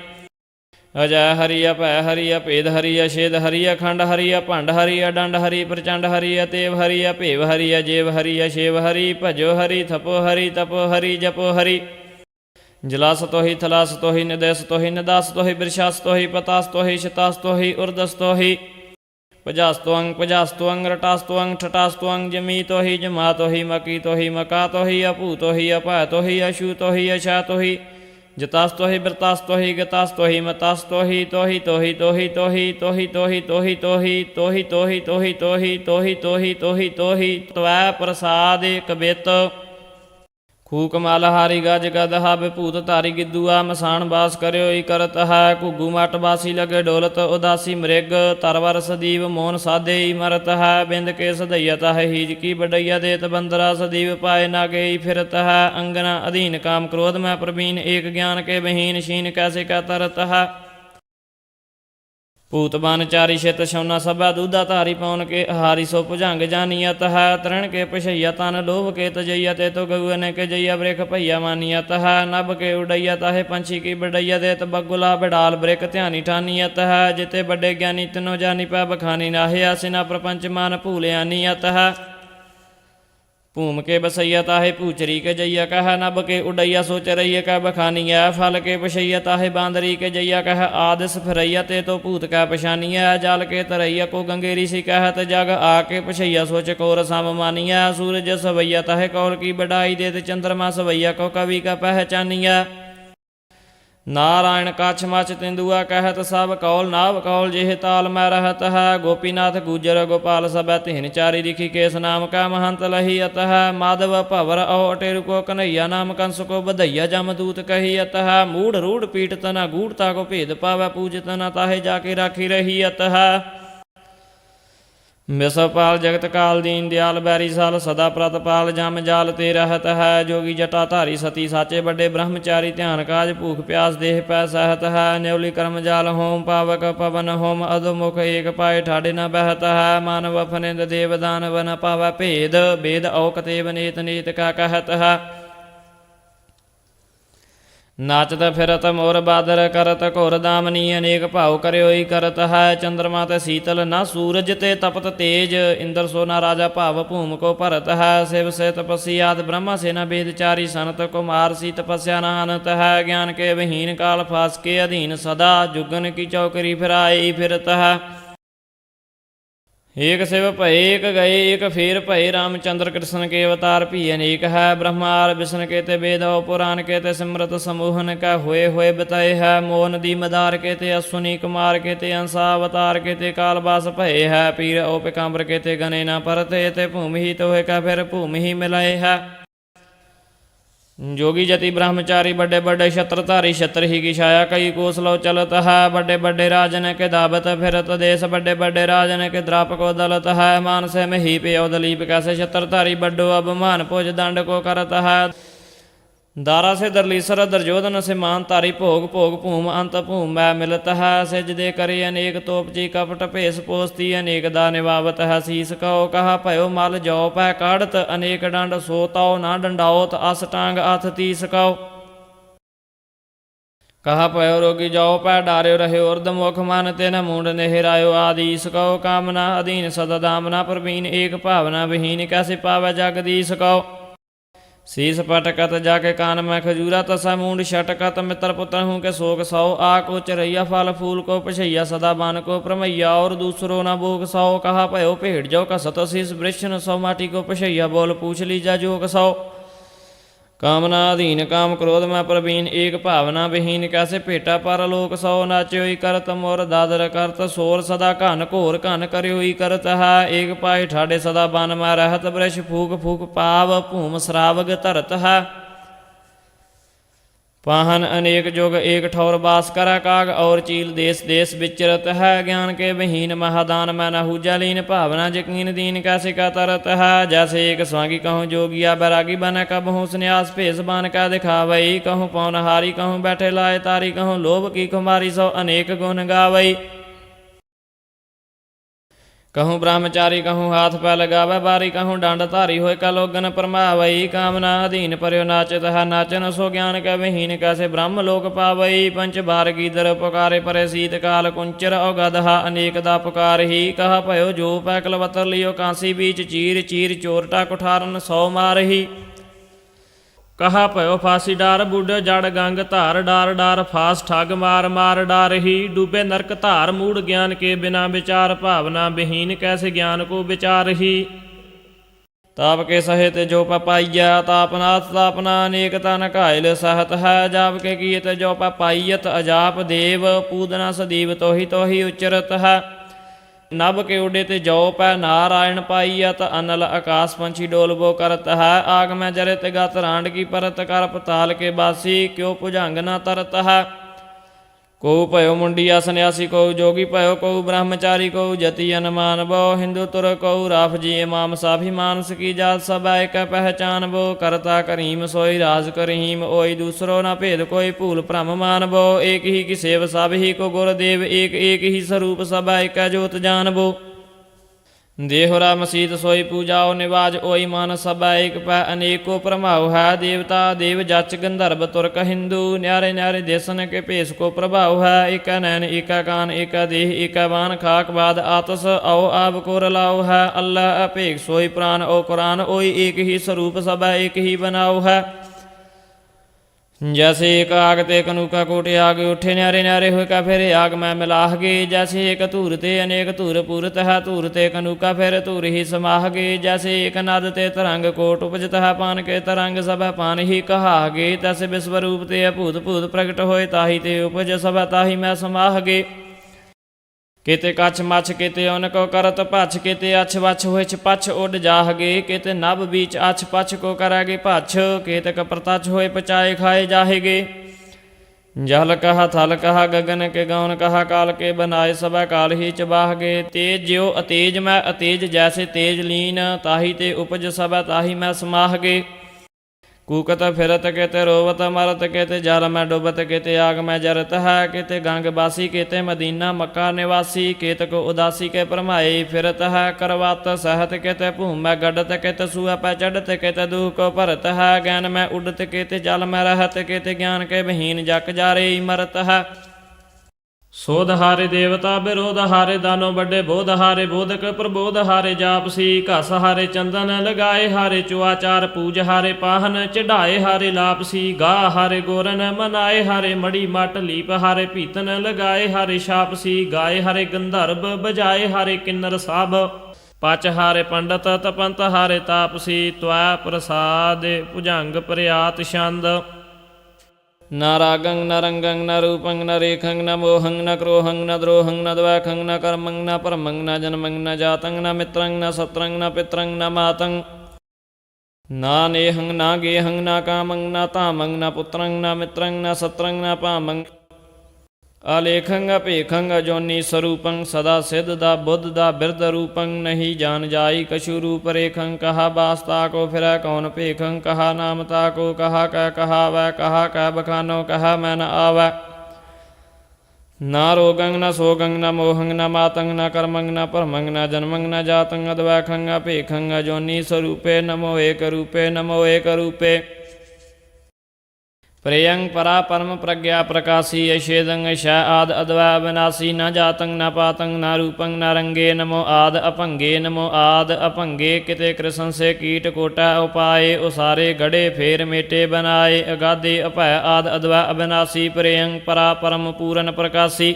ਅਜੈ ਹਰੀ ਅਭੈ ਹਰੀ ਅਭੇਦ ਹਰੀ ਅਛੇਦ ਹਰੀ ਅਖੰਡ ਹਰੀ ਅਭੰਡ ਹਰੀ ਅਡੰਡ ਹਰੀ ਪ੍ਰਚੰਡ ਹਰੀ ਅਤੇਵ ਹਰੀ ਅਭੇਵ ਹਰੀ ਅਜੇਵ ਹਰੀ ਅਛੇਵ ਹਰੀ ਭਜੋ ਹਰੀ ਥਪੋ ਹਰੀ ਤਪੋ ਹਰੀ ਜਪੋ ਹਰੀ ਜਲਾਸ ਤੋਹੀ ਥਲਾਸ ਤੋਹੀ ਨਿਦੇਸ ਤੋਹੀ ਨਿਦਾਸ ਤੋਹੀ ਬਿਰਸ਼ਾਸ ਤੋਹੀ ਪਤਾਸ ਤੋਹੀ ਸ਼ਤਾਸ ਤੋਹੀ ਉਰਦਸ ਤੋਹੀ ਪਜਾਸ ਤੋੰਗ ਰਟਾਸ ਤੋੰਗ ਠਟਾਸ ਤੋੰਗ ਜਮੀ ਤੋਹੀ ਜਮਾ ਤੋਹੀ ਮਕੀ ਤੋਹੀ ਮਕਾ ਤੋਹੀ ਅਭੂ ਤੋਹੀ ਅਭੈ ਤੋਹੀ ਅਸ਼ੂ ਤੋਹੀ ਅਛਾ ਤੋਹੀ ਜਤਾਸ ਤੋਹੀ ਬਿਰਤਾਸ ਤੋਹੀ ਗਤਾਸ ਤੋਹੀ ਮਤਾਸ ਤੋਹੀ ਤੋਹੀ ਤੋਹੀ ਤੋਹੀ ਤੋਹੀ ਤੋਹੀ ਤੋਹੀ ਤੋਹੀ ਤੋਹੀ ਤੋਹੀ ਤੋਹੀ ਤੋਹੀ ਤੋਹੀ ਤੋਹੀ ਤੋਹੀ ਤੋਹੀ ਤੋਹੀ ਤਵੈ ਪ੍ਰਸਾਦ ਕਬਿਤ ਖੂਕ ਮਲ ਹਾਰੀ ਗਜ ਗਦਹਾ ਵਿਭੂਤ ਧਾਰੀ ਗਿੱਦੂਆ ਮਸਾਨ ਬਾਸ ਕਰਿਓ ਈ ਕਰਤ ਹੈ ਘੁੱਗੂ ਮਟ ਬਾਸੀ ਲਗੇ ਡੋਲਤ ਉਦਾਸੀ ਮ੍ਰਿਗ ਤਰਵਰ ਸਦੀਵ ਮੋਹਨ ਸਾਧੇ ਈ ਮਰਤ ਹੈ ਬਿੰਦ ਕੇ ਸਦਈਅਤ ਹੈ ਹੀਜ ਕੀ ਵਡਈਆ ਦੇਤ ਬੰਦਰਾ ਸਦੀਵ ਪਾਏ ਨਾ ਗਈ ਫਿਰਤ ਹੈ ਅੰਗਨਾ ਅਧੀਨ ਕਾਮ ਕ੍ਰੋਧ ਮੈਂ ਪ੍ਰਵੀਨ ਏਕ ਗਿਆਨ ਕੇ ਬਹੀਨ ਸ਼ੀਨ ਕੈਸੇ ਕਾ ਤਰਤ ਹੈ ਭੂਤ ਬਨ ਚਾਰੀ ਛਿਤ ਛੌਨਾ ਸਭਾ ਦੂਧਾ ਧਾਰੀ ਪੌਨ ਕੇ ਹਾਰੀ ਸੋ ਭੁਜੰਗ ਜਾਨੀਅਤ ਹੈ ਤ੍ਰਣ ਕੇ ਪਛਈਆ ਤਨ ਲੋਭ ਕੇ ਤਜਈਆ ਤੇ ਤੋ ਗਊ ਕੇ ਜਈਆ ਬ੍ਰਿਖ ਭਈਆ ਮਾਨੀਅਤ ਹੈ ਨਭ ਕੇ ਉਡਈਆ ਤਾਹੇ ਪੰਛੀ ਕੀ ਬਡਈਆ ਦੇਤ ਬਗੁਲਾ ਬਿਡਾਲ ਬ੍ਰਿਖ ਧਿਆਨੀ ਠਾਨੀਅਤ ਹੈ ਜਿਤੇ ਵੱਡੇ ਗਿਆਨੀ ਤਿਨੋ ਜਾਨੀ ਪੈ ਬਖਾਨੀ ਨਾਹਿ ਆਸਿਨਾ ਪ੍ਰਪੰਚ ਮਾਨ ਭੂਲਿਆਨੀਅਤ ਹੈ ਭੂਮ ਕੇ ਬਸਈਆ ਤਾਹੇ ਭੂਚਰੀ ਕੇ ਜਈਆ ਕਹ ਨਭ ਕੇ ਉਡਈਆ ਸੋਚ ਰਹੀਏ ਕਹ ਬਖਾਨੀਐ ਫਲ ਕੇ ਪਛਈਆ ਤਾਹੇ ਬਾਂਦਰੀ ਕੇ ਜਈਆ ਕਹ ਆਦਿਸ ਫਿਰਈਆ ਤੇ ਤੋ ਭੂਤ ਕੈ ਪਛਾਨੀਐ ਜਲ ਕੇ ਤਰਈਆ ਕੋ ਗੰਗੇਰੀ ਸੀ ਕਹਿਤ ਜਗ ਆ ਕੇ ਪਛਈਆ ਸੋਚ ਕੋਰ ਸਮ ਮਾਨੀਐ ਸੂਰਜ ਸਵਈਆ ਤਾਹੇ ਕੌਲ ਕੀ ਬਡਾਈ ਦੇ ਤੇ ਚੰਦਰਮਾ ਸਵਈਆ ਕੋ ਕਵੀ ਕਾ ਪਹਿਚਾਨੀਐ ਨਾਰਾਇਣ ਕਛ ਮਛ ਤਿੰਦੂਆ ਕਹਿਤ ਸਭ ਕੌਲ ਨਾਭ ਕੌਲ ਜਿਹ ਤਾਲ ਮੈਂ ਰਹਤ ਹੈ ਗੋਪੀਨਾਥ ਗੁਜਰ ਗੋਪਾਲ ਸਭੈ ਤਿਨ ਚਾਰੀ ਰਿਖੀ ਕੇਸ ਨਾਮ ਕਾ ਮਹੰਤ ਲਹੀ ਅਤ ਹੈ ਮਾਧਵ ਭਵਰ ਔ ਅਟੇਰ ਕੋ ਕਨਈਆ ਨਾਮ ਕੰਸ ਕੋ ਬਧਈਆ ਜਮਦੂਤ ਕਹੀ ਅਤ ਹੈ ਮੂੜ ਰੂੜ ਪੀਟ ਤਨਾ ਗੂੜਤਾ ਕੋ ਭੇਦ ਪਾਵੈ ਪੂਜਤ ਨ ਤਾਹੇ ਜਾ ਕੇ ਰਾਖੀ ਰਹੀ ਅਤ ਹੈ ਮਿਸਪਾਲ ਜਗਤ ਕਾਲ ਦੀਨ ਦਿਆਲ ਬੈਰੀ ਸਾਲ ਸਦਾ ਪ੍ਰਤਪਾਲ ਜਮ ਜਾਲ ਤੇ ਰਹਤ ਹੈ ਜੋਗੀ ਜਟਾ ਧਾਰੀ ਸਤੀ ਸਾਚੇ ਵੱਡੇ ਬ੍ਰਹਮਚਾਰੀ ਧਿਆਨ ਕਾਜ ਭੂਖ ਪਿਆਸ ਦੇਹ ਪੈ ਸਹਤ ਹੈ ਨਿਉਲੀ ਕਰਮ ਜਾਲ ਹੋਮ ਪਾਵਕ ਪਵਨ ਹੋਮ ਅਧੋਮੁਖ ਏਕ ਪਾਏ ਠਾੜੇ ਨ ਬਹਿਤ ਹੈ ਮਾਨਵ ਫਨਿੰਦ ਦੇਵ ਦਾਨਵ ਨ ਪਾਵੈ ਭੇਦ ਬੇਦ ਔ ਕਤੇਵ ਨੇਤ ਨੇਤ ਕਾ ਕਹਿਤ ਹੈ ਨਾਚਤ ਫਿਰਤ ਮੋਰ ਬਾਦਰ ਕਰਤ ਘੋਰ ਦਾਮਨੀ ਅਨੇਕ ਭਾਉ ਕਰਿਓਈ ਕਰਤ ਹੈ ਚੰਦਰਮਾ ਤੇ ਸੀਤਲ ਨਾ ਸੂਰਜ ਤੇ ਤਪਤ ਤੇਜ ਇੰਦਰ ਸੋਨਾ ਰਾਜਾ ਭਾਵ ਭੂਮ ਕੋ ਭਰਤ ਹੈ ਸਿਵ ਸੇ ਤਪਸੀ ਆਦ ਬ੍ਰਹਮਾ ਸੇਨਾ ਬੇਦ ਚਾਰੀ ਸੰਤ ਕੁਮਾਰ ਸੀ ਤਪਸਿਆ ਨਾਨਤ ਹੈ ਗਿਆਨ ਕੇ ਵਿਹੀਨ ਕਾਲ ਫਾਸ ਕੇ ਅਧੀਨ ਸਦਾ ਜੁਗਨ ਕੀ ਚੌਕਰੀ ਫਿਰਾਈ ਫਿਰਤ ਹੈ ਏਕ शिव ਭਏ ਏਕ ਗਏ ਏਕ ਫੇਰ ਭਏ ਰਾਮਚੰਦਰ ਕ੍ਰਿਸ਼ਨ ਕੇ ਅਵਤਾਰ ਭੀ ਅਨੇਕ ਹੈ ਬ੍ਰਹਮਾਰ ਵਿਸ਼ਨ ਕੇ ਤੇ ਵੇਦੋ ਪੁਰਾਨ ਕੇ ਤੇ ਸਿਮਰਤ ਸਮੂਹਨ ਕਾ ਹੋਏ ਹੋਏ ਬਤਾਏ ਹੈ ਮੋਹ ਨਦੀ ਮਦਾਰ ਕੇ ਤੇ ਅਸੁਨੀ ਕੁਮਾਰ ਕੇ ਤੇ ਅੰਸਾ ਅਵਤਾਰ ਕੇ ਤੇ ਕਾਲਬਾਸ ਭਏ ਹੈ ਪੀਰ ਓ ਪਿਕੰਬਰ ਕੇ ਤੇ ਗਨੇ ਨਾ ਪਰਤੇ ਤੇ ਭੂਮि ਹੀ ਤੋਏ ਕਾ ਫਿਰ ਭੂਮि ਹੀ ਮਿਲਾਏ ਹੈ जोगी जति ब्रह्मचारी बड़े बड़े छत्रधारी छत्र ही की छाया कई कोसलो चलत है बड़े बड़े राजन के दावत फिरत देश बड़े बड़े राजन के द्राप को दलत है मानसे में ही पे दलीप कैसे छत्रधारी बड्डो अभिमान भोज दंड को करत है दारा से दरलीसर दर्जोधन से मान तारी भोग भोग भूम अंत भूम मै मिलत है सिज दे करे अनेक तोपची कपट भेस पोस्ती अनेक दा निवावत है शीस कहो कहा भयो मल जौ पै काढ़त अनेक डंड सो ताओ ना डंडाओत अस टांग अथ तीस कहो कहा भयो रोगी जाओ पै डार्यो रहे उर्द मुख मन तेन मूंड नेहरायो आदीस कहो कामना अधीन सदा दामना प्रवीण एक भावना विहीन कैसे पावै जगदीस कहो शीस पटकत जाके कान में खजूरा तसा मूंड छटकत मित्र पुत्र हूँ के शोक सौ आ को चरैया फल फूल को पछैया सदा बान को प्रमैया और दूसरो न भोग सौ कहा भयो भेड़ जो कसत शीस वृक्ष सौ माटी को पछैया बोल पूछ लीजा जोग सौ कामना अधीन काम क्रोध में प्रवीण एक भावना विहीन कैसे भेटा परलोक सौ नाच्योई करत मोर दादर करत सोर सदा घन घोर घन करयोई करत है एक पाए ठाडे सदा बन में रहत वृक्ष फूक फूक पाव भूम श्रावग धरत है पाहन अनेक जुग एक ठौर बास करा काग और चील देश देश विचरत है ज्ञान के विहीन महादान में न हुजालीन भावना यकीन दीन कैसे का तरत है जैसे एक स्वांगी कहूँ जोगिया बैरागी बन कबहूँ संन्यास भेष बान का दिखावई कहूँ पौनहारी कहूँ बैठे लाए तारी कहूँ लोभ की कुमारी सौ अनेक गुण गावई कहूँ ब्रह्मचारी कहूँ हाथ पै लगावे बारी कहूँ डांड धारी होए का लोगन परमावई कामना अधीन पर्यो नाचत है नाचन सो ज्ञान का विहीन कैसे ब्रह्म लोक पावई पंच बार गीदर पुकारे परे शीत काल कुंचर अगदहा अनेकदा पुकार ही कहा भयो जो पै कलवतर लियो कांसी बीच चीर चीर चोरटा कुठारन सौ मार ही कहा भयो फांसी डार बुढ़ जड़ गंग धार डार डार फांस ठग मार मार डार ही डूबे नरक धार मूढ़ ज्ञान के बिना विचार भावना विहीन कैसे ज्ञान को विचार ही ताप के सहित जो पाइया तापनाथ तापना अनेक तन घायल सहत है जाप के कीत जो पाइयत अजाप देव पूदना सदीव तो ही उच्चरत है नभ के उडे ते जौ पै नारायण पाइयत अनल आकाश पंछी डोलबो करत है आग में जरित गत रांड की परत कर पताल के बासी क्यों भुजंग न तरत है को भयो मुंडिया सन्यासी को जोगी भयो को ब्रह्मचारी को जति अनुमान बो हिंदू तुर को राफ जी इमाम साभी मानस की जात सब एक पहचान बो करता करीम सोई राज करीम ओई दूसरो न भेद कोई भूल भ्रम मान बो एक ही की सेव सब ही को गुरदेव एक एक ही स्वरूप सब एक जोत जान बो देहोरा मसीत सोई पूजाओ निवाज ओई मान सब एक पै अनेको प्रभाव है देवता देव जच गंधर्व तुर्क हिंदू न्यारे न्यारे देशन के भेष को प्रभाव है एका नैन एका कान एका देह एका बान खाक बाद आतस आओ आब को रलाओ है अल्लाह अपेक सोई प्राण ओ कुरान ओई एक ही स्वरूप सब एक ही बनाओ है जैसे एक आग ते कनूका कोटे आग उठे न्यारे न्यारे हुए का फिर आग में मिलाह गे जैसे एक धूर ते अनेक धूर पूरत है धूर ते कनूका फिर धूर ही समाह गे जैसे एक नद ते तरंग कोट उपजत है पान के तरंग सब पान ही कहा गे तैसे विश्वरूप ते भूत भूत प्रगट होए ताही ते उपज सब ताही मैं समाह गे केते कछ मछ केते उनको करत पछ केते अछ वछ होछ पछ उड जाहगे केते नभ बीच अछ पछ को करागे पछ केतक प्रतछ होए पचाए खाए जाहेगे जल कहा थल कहा गगन के गौन कहा काल के बनाए सब काल ही चबाहगे तेज ज्यो अतेज मैं अतेज जैसे तेज लीन ताही ते उपज सब ताही मैं समाहगे ਕੂਕਤ ਫਿਰਤ ਕਿਤੇ ਰੋਵਤ ਮਰਤ ਕਿਤੇ ਜਲ ਮੈਂ ਡੁਬਤ ਕਿਤੇ ਆਗ ਮੈਂ ਜਰਤ ਹੈ ਕਿਤੇ ਗੰਗ ਬਾਸੀ ਕਿਤੇ ਮਦੀਨਾ ਮੱਕਾ ਨਿਵਾਸੀ ਕੇਤਕ ਉਦਾਸੀ ਕੇ ਭਰਮਾਈ ਫਿਰਤ ਹੈ ਕਰਵਤ ਸਹਤ ਕਿਤੇ ਭੂਮ ਮੈਂ ਗੜਤ ਕਿਤੇ ਸੂਆ ਪੈ ਚੜਤ ਕਿਤੇ ਦੂਹ ਕੋ ਭਰਤ ਹੈ ਗਿਆਨ ਮੈਂ ਉਡਤ ਕਿਤੇ ਜਲ ਮੈਂ ਰਹਤ ਕਿਤੇ ਗਿਆਨ ਕੇ ਬਹੀਨ ਜਕ ਜਾਰੇ ਮਰਤ ਹੈ ਸੋਧ ਹਾਰੇ ਦੇਵਤਾ ਵਿਰੋਧ ਹਾਰੇ ਦਾਨੋ ਵੱਡੇ ਬੋਧ ਹਾਰੇ ਬੋਧਕ ਪ੍ਰਬੋਧ ਹਾਰੇ ਜਾਪਸੀ ਘਸ ਹਾਰੇ ਚੰਦਨ ਲਗਾਏ ਹਾਰੇ ਚੁਆਚਾਰ ਪੂਜ ਹਾਰੇ ਪਾਹਨ ਚੜਾਏ ਹਾਰੇ ਲਾਪਸੀ ਗਾ ਹਾਰੇ ਗੋਰਨ ਮਨਾਏ ਹਾਰੇ ਮੜੀ ਮਟ ਲੀਪ ਹਾਰੇ ਭੀਤਨ ਲਗਾਏ ਹਾਰੇ ਛਾਪਸੀ ਗਾਏ ਹਾਰੇ ਗੰਧਰਬ ਬਜਾਏ ਹਾਰੇ ਕਿੰਨਰ ਸਾਭ ਪਚ ਹਾਰੇ ਪੰਡਤ ਤਪੰਤ ਹਾਰੇ ਤਾਪਸੀ ਤਵੈ ਪ੍ਰਸਾਦ ਭੁਜੰਗ ਪ੍ਰਿਆਤ ਛੰਦ न रागं न रंगं न रूपं न रेखं न मोहं न क्रोहं न द्रोहं न द्वैखं न कर्मं न परमं न जन्मं न जातं न मित्रं न सत्रं न पित्रं न मातं न नेहं न गेहं न कामं न तामं न पुत्रं न मित्रं न सत्रं न पामं ਅਲੇਖੰ ਅਭੇਖੰ ਅਜੋਨੀ ਸਰੂਪੰ ਸਦਾ ਸਿੱਧ ਦਾ ਬੁੱਧ ਦਾ ਬਿਰਧ ਰੂਪੰ ਨਹੀਂ ਜਾਣ ਜਾਈ ਕਛੂ ਰੂਪ ਰੇਖੰ ਕਹਾ ਬਾਸਤਾ ਕੋ ਫਿਰੈ ਕੌਣ ਭੇਖੰ ਕਹਾ ਨਾਮ ਤਾ ਕੋ ਕਹਾ ਕੈ ਕਹਾਵੈ ਕਹਾ ਕੈ ਬਖਾਨੋ ਕਹਾ ਮੈਂ ਨ ਆਵੈ ਨਾ ਰੋਗੰ ਨ ਸੋਗੰ ਨ ਮੋਹੰ ਨ ਮਾਤੰ ਨ ਕਰਮੰ ਨ ਭਰਮੰ ਨ ਜਨਮੰ ਨ ਜਾਤੰ ਅਦਵੈਖੰ ਅਭੇਖੰ ਅਜੋਨੀ ਸਰੂਪੇ ਨਮੋ ਏਕ ਰੂਪੇ ਨਮੋ ਏਕ ਰੂਪੇ प्रियं परा परम प्रज्ञा प्रकाशी अशेदं अशा आद अद्वै अविनाशी न जातं न पातं न रूपं न रंगे नमो आद अपंगे नमो आद अपंगे किते कृष्ण से कीट कोटा उपाए उसारे गढ़े फेर मेटे बनाए अगाधे अभय आद अद्वै अविनाशी प्रियं परा परम पूरन प्रकाशी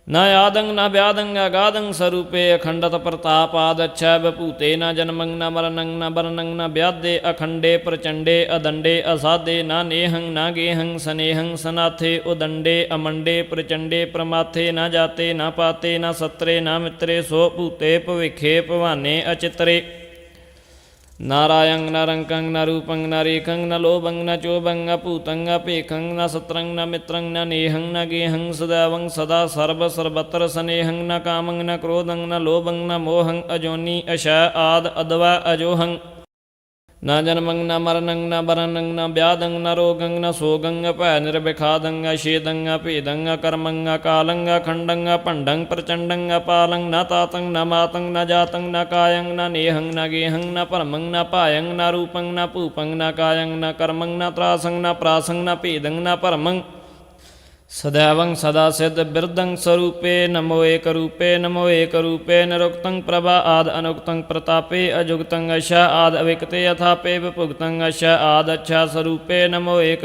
न आदं न व्यादं अगाधं स्वरूपे अखंडत प्रताप आदच्छै बभूते न जन्मं न मरणं न वर्णं न व्याधे अखंडे प्रचंडे अदंडे असाधे न नेहं न गेहं स्नेहं सनाथे उदंडे अमंडे प्रचंडे प्रमाथे न जाते न पाते न सत्रे न मित्रे सो भूते भविखे भवाने अचित्रे नारायं न रंकं न रूपं न रेखं न लोभं न चोभं अभूतं अपेखं न सत्रं न मित्रं न नेहं न गेहं सदैवं सदा सर्व सर्वत्र स्नेहं न कामं न क्रोधं न लोभं न मोहं अजोनि अशय आद अद्वै अजोहं न जन्मं न मरणं न वर्णं न व्याधं न रोगं न सोगं अभय निर्विखादं अशेदं अभेदं अकर्मं अकालं अखण्डं अपण्डं प्रचण्डं अपालं न तातं न मातं न जातं न कायं न नेहं न गेहं न परमं न पायं न रूपं न पूपं न कायं न कर्मं न त्रासं न प्रासं न भेदं न परमं सदैवं सदा सिद्ध बिरदं स्वरूपे नमो एक रूपे नमो एक रूपे निरुक्तं प्रभा आद अनुक्तं प्रतापे अजुक्तं अशा आद अविक्ते यथापे विभुक्तं अशा आद अच्छा स्वरूपे नमो एक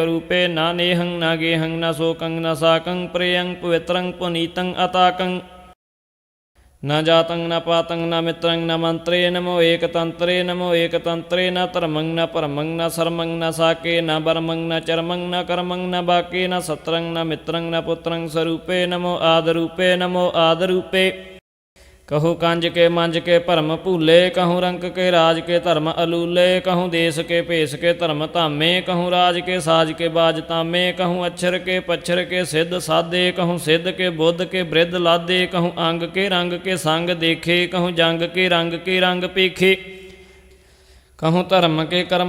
रूपे न नेहं न गेहं न शोकं न साकं प्रियं पवित्रं पुनीतं अताकं न जातं न पातं न मित्रं न मंत्रे नमो एक तंत्रे न धर्मं न परमं न शर्मं न साके न बर्मं न चर्मं न कर्मं न बाके न सत्रं न मित्रं न पुत्रं स्वरूपे नमो आदरूपे कहूँ कंज के मंज के भरम भूले कहूँ रंक के राज के धर्म अलूले कहूँ देश के भेष के धर्म धामे कहूँ राज के साज के बाज तामे कहूँ अक्षर के पच्छर के सिद्ध साधे कहूँ सिद्ध के बुद्ध के वृद्ध लादे कहूँ अंग के रंग के संग देखे कहूँ जंग के रंग पेखे कहूँ धर्म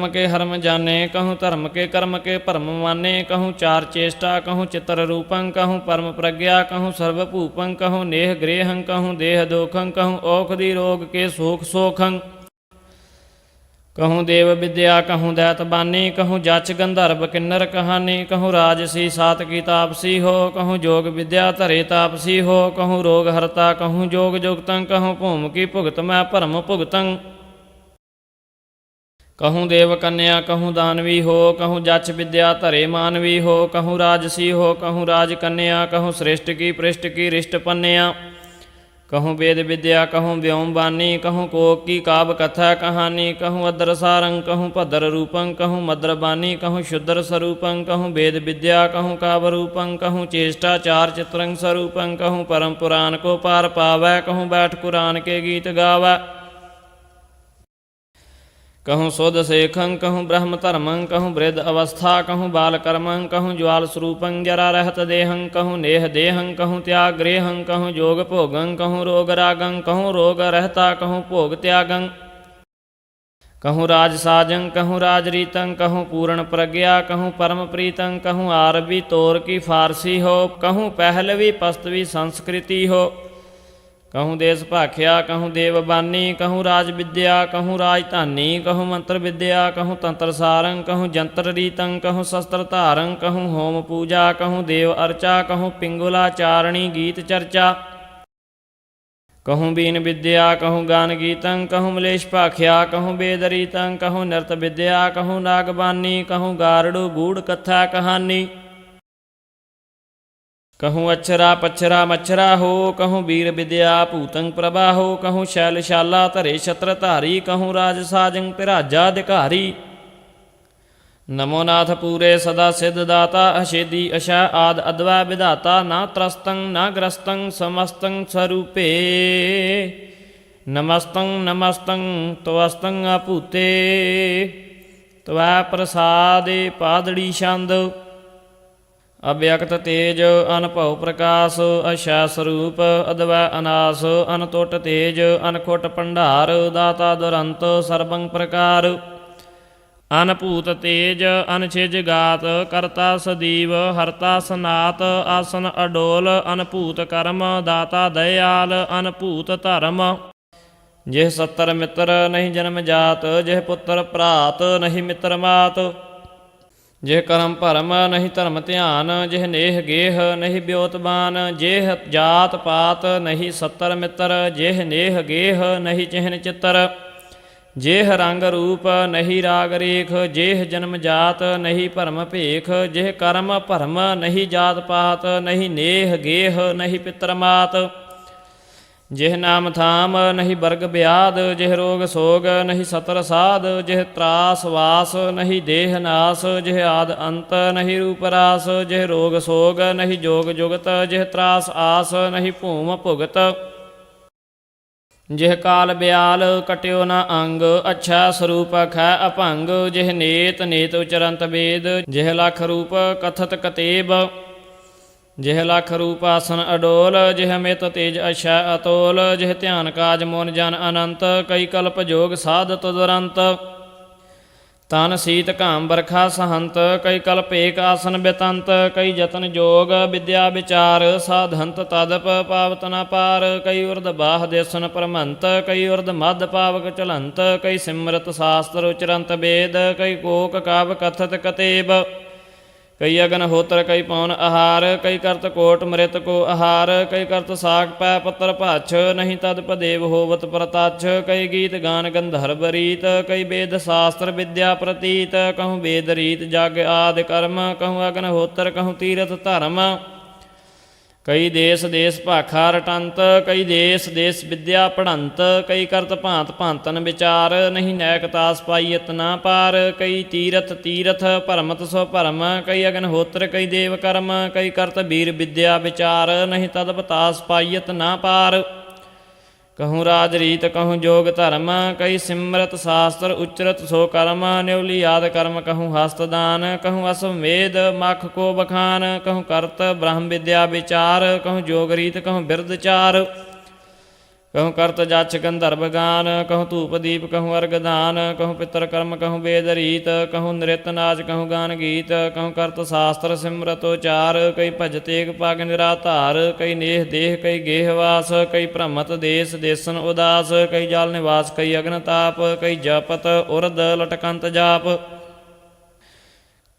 के हर्म जाने कहूँ धर्म के कर्म के भरम माने कहूँ चार चेष्टा कहूँ चित्र रूपं कहूँ परम प्रज्ञा कहूँ सर्वभूपं कहूँ नेह गृहं कहूँ देह दोखं कहूँ औखधि रोग के सोखं कहूँ देव विद्या कहूँ दैत बानी कहूँ जच गंधर्व किन्नर कहानी कहूँ राजसी सात की तापसी हो कहूँ जोग विद्या धरे तापसी हो कहूँ रोग हरता कहूँ जोग जुगतं कहूँ भूम की भुगत मैं भरम भुगतं कहूँ देव कन्या कहूँ दानवी हो कहूँ जच विद्या धरे मानवी हो कहूँ राजसी हो कहूँ राज कन्या कहूँ श्रेष्ठ की पृष्ठ की रिष्ट पन्या कहूँ वेद विद्या कहूँ व्योम बानी कहूँ कोक की काव्य कथा कहानी कहूँ अद्र सारंग कहूँ भद्र रूपं कहूँ मद्र बानी कहूँ शुद्र स्वरूपं कहूँ वेद विद्या कहूँ काव्य रूपं कहूँ चेष्टा चार चित्रं स्वरूपं कहूँ परम पुराण को पार पावै कहूँ बैठ कुरान के गीत गावै कहूँ शुद्ध शेखं कहूँ ब्रह्म धर्मं कहूँ वृद्ध अवस्था कहूँ बाल कर्मं कहूँ ज्वाल स्वरूपं जरा रहत देहं कहूँ नेह देहं कहूँ त्याग गृहं कहूँ जोग भोगं कहूँ रोग रागं कहूँ रोग रहता कहूँ भोग त्यागं कहूँ राज साजं कहूँ राज रीतं कहूँ पूर्ण प्रज्ञा कहूँ परम प्रीतं कहूँ आरबी तोर की फारसी हो कहूँ पहलवी पस्तवी संस्कृति हो कहूँ देश भाख्या कहूँ देवबानी कहूँ राज विद्या कहूँ राजधानी कहूँ मंत्र विद्या कहूँ तंत्र सारंग कहूँ जंत्र रीतं कहूँ शस्त्र धारं कहूँ होम पूजा कहूँ देव अर्चा कहूँ पिंगुलाचारणी गीत चर्चा कहूँ बीन विद्या कहूँ गान गीतं कहूँ मलेश भाख्या कहूँ वेद रीतं कहूँ नृत विद्या कहूँ नागबानी कहूँ गारड़ू गूढ़ कथा कहानी कहूँ अक्षरा पक्षरा मच्छरा हो कहूँ वीर विद्या भूतंग प्रभा हो कहूँ शैलशाला धरे छत्रधारी कहूँ राज साजं पिराजाधिकारी नमो नाथ पूरे सदा सिद्ध दाता अषेदी अशा आद अद्वै विधाता न त्रस्तं न ग्रस्तं समस्तं स्वरूपे नमस्तं नमस्तं त्वस्तं अपूते त्वै प्रसादे पादड़ी छंद अव्यक्त तेज अनभव प्रकाश अशा स्वरूप अद्वै अनास अनतुट तेज अनखुट भंडार दाता दुरंत सर्वं प्रकार अनभूत तेज अनछिज गात करता सदीव हरता सनात आसन अडोल अनभूत कर्म दाता दयाल अनभूत धर्म जिह सत्तर मित्र नहीं जन्म जात जिह पुत्र भ्रात नहीं मित्र मात जिह करम भरम नहीं धर्म ध्यान जिह नेह गेह नहीं ब्योतबान जिह जात पात नहीं सत्तर मित्र जिह नेह गेह नहीं चिहन चित्र जेह रंग रूप नहीं राग रेख जेह जन्म जात नहीं भरम भेख जेह कर्म भरम नहीं जात पात नहीं नेह गेह नहीं पितरमात जेह नाम थाम नहीं वर्ग ब्याद जेह रोग सोग नहीं सतर साध जेह त्रास वास नहीं देह नास जेह आद अंत नहीं रूप रास जेह रोग सोग नहीं जोग जुगत जेह त्रास आस नहीं भूम भुगत जिह काल ब्याल कट्यो न अंग अच्छा स्वरूप खै अभंग जिह नेत नेत उचरंत वेद जिह लख रूप कथत कतेब जिह लख रूप आसन अडोल जिह मित तेज अच्छा अतोल जिह ध्यान काज मोन जन अनंत कई कल्प जोग साधत दुरंत तन सीत घाम बरखा सहंत कई कल्प एक आसन बितंत कई जतन जोग विद्या विचार साधंत तदप पावत न पार कई उर्द बाह देसन परमंत कई उर्द मध पावक चलंत कई सिमरत शास्त्र उचरंत वेद कई कोक काव कथत कतेब कई अगन होत्र कई पौन आहार कई करत कोट मृत को आहार कई करत साग पै पत्र भाछ नहीं तद पदेव होवत प्रताछ कई गीत गान गंधर्व रीत कई वेद शास्त्र विद्या प्रतीत कहूँ वेद रीत जग आदि कर्म कहूँ अगन होत्र कहूँ तीरथ धर्म कई देश देश भाखा रटंत कई देश देश विद्या पढ़ंत कई करत भांत भांतन विचार नहीं नैकतास पाईयत ना पार कई तीरथ तीरथ भरमत सो भरम कई अग्निहोत्र कई देव कर्म कई करत वीर विद्या विचार नहीं तदपतास पाईयत ना पार कहूँ राज रीत कहूँ जोग धर्म कई सिमरत शास्त्र उच्चरत सो कर्म न्योली आद कर्म कहूँ हस्तदान कहूँ अश्वमेध मख को बखान कहूँ करत ब्रह्म विद्या विचार कहूँ जोग रीत कहूँ बिरदचार कहूँ करत जाच गंधर्व गान कहूँ धूप दीप कहूँ अर्घदान कहूँ पितर कर्म कहूँ वेद रीत कहूँ नृत नाच कहूँ गान गीत कहूँ करत शास्त्र सिमरतोचार कई भज तेग पाग निराधार कई नेह देह कई गेहवास कई भ्रमत देश देसन उदास कई जाल निवास कई अग्न ताप कई जपत उर्द लटकंत जाप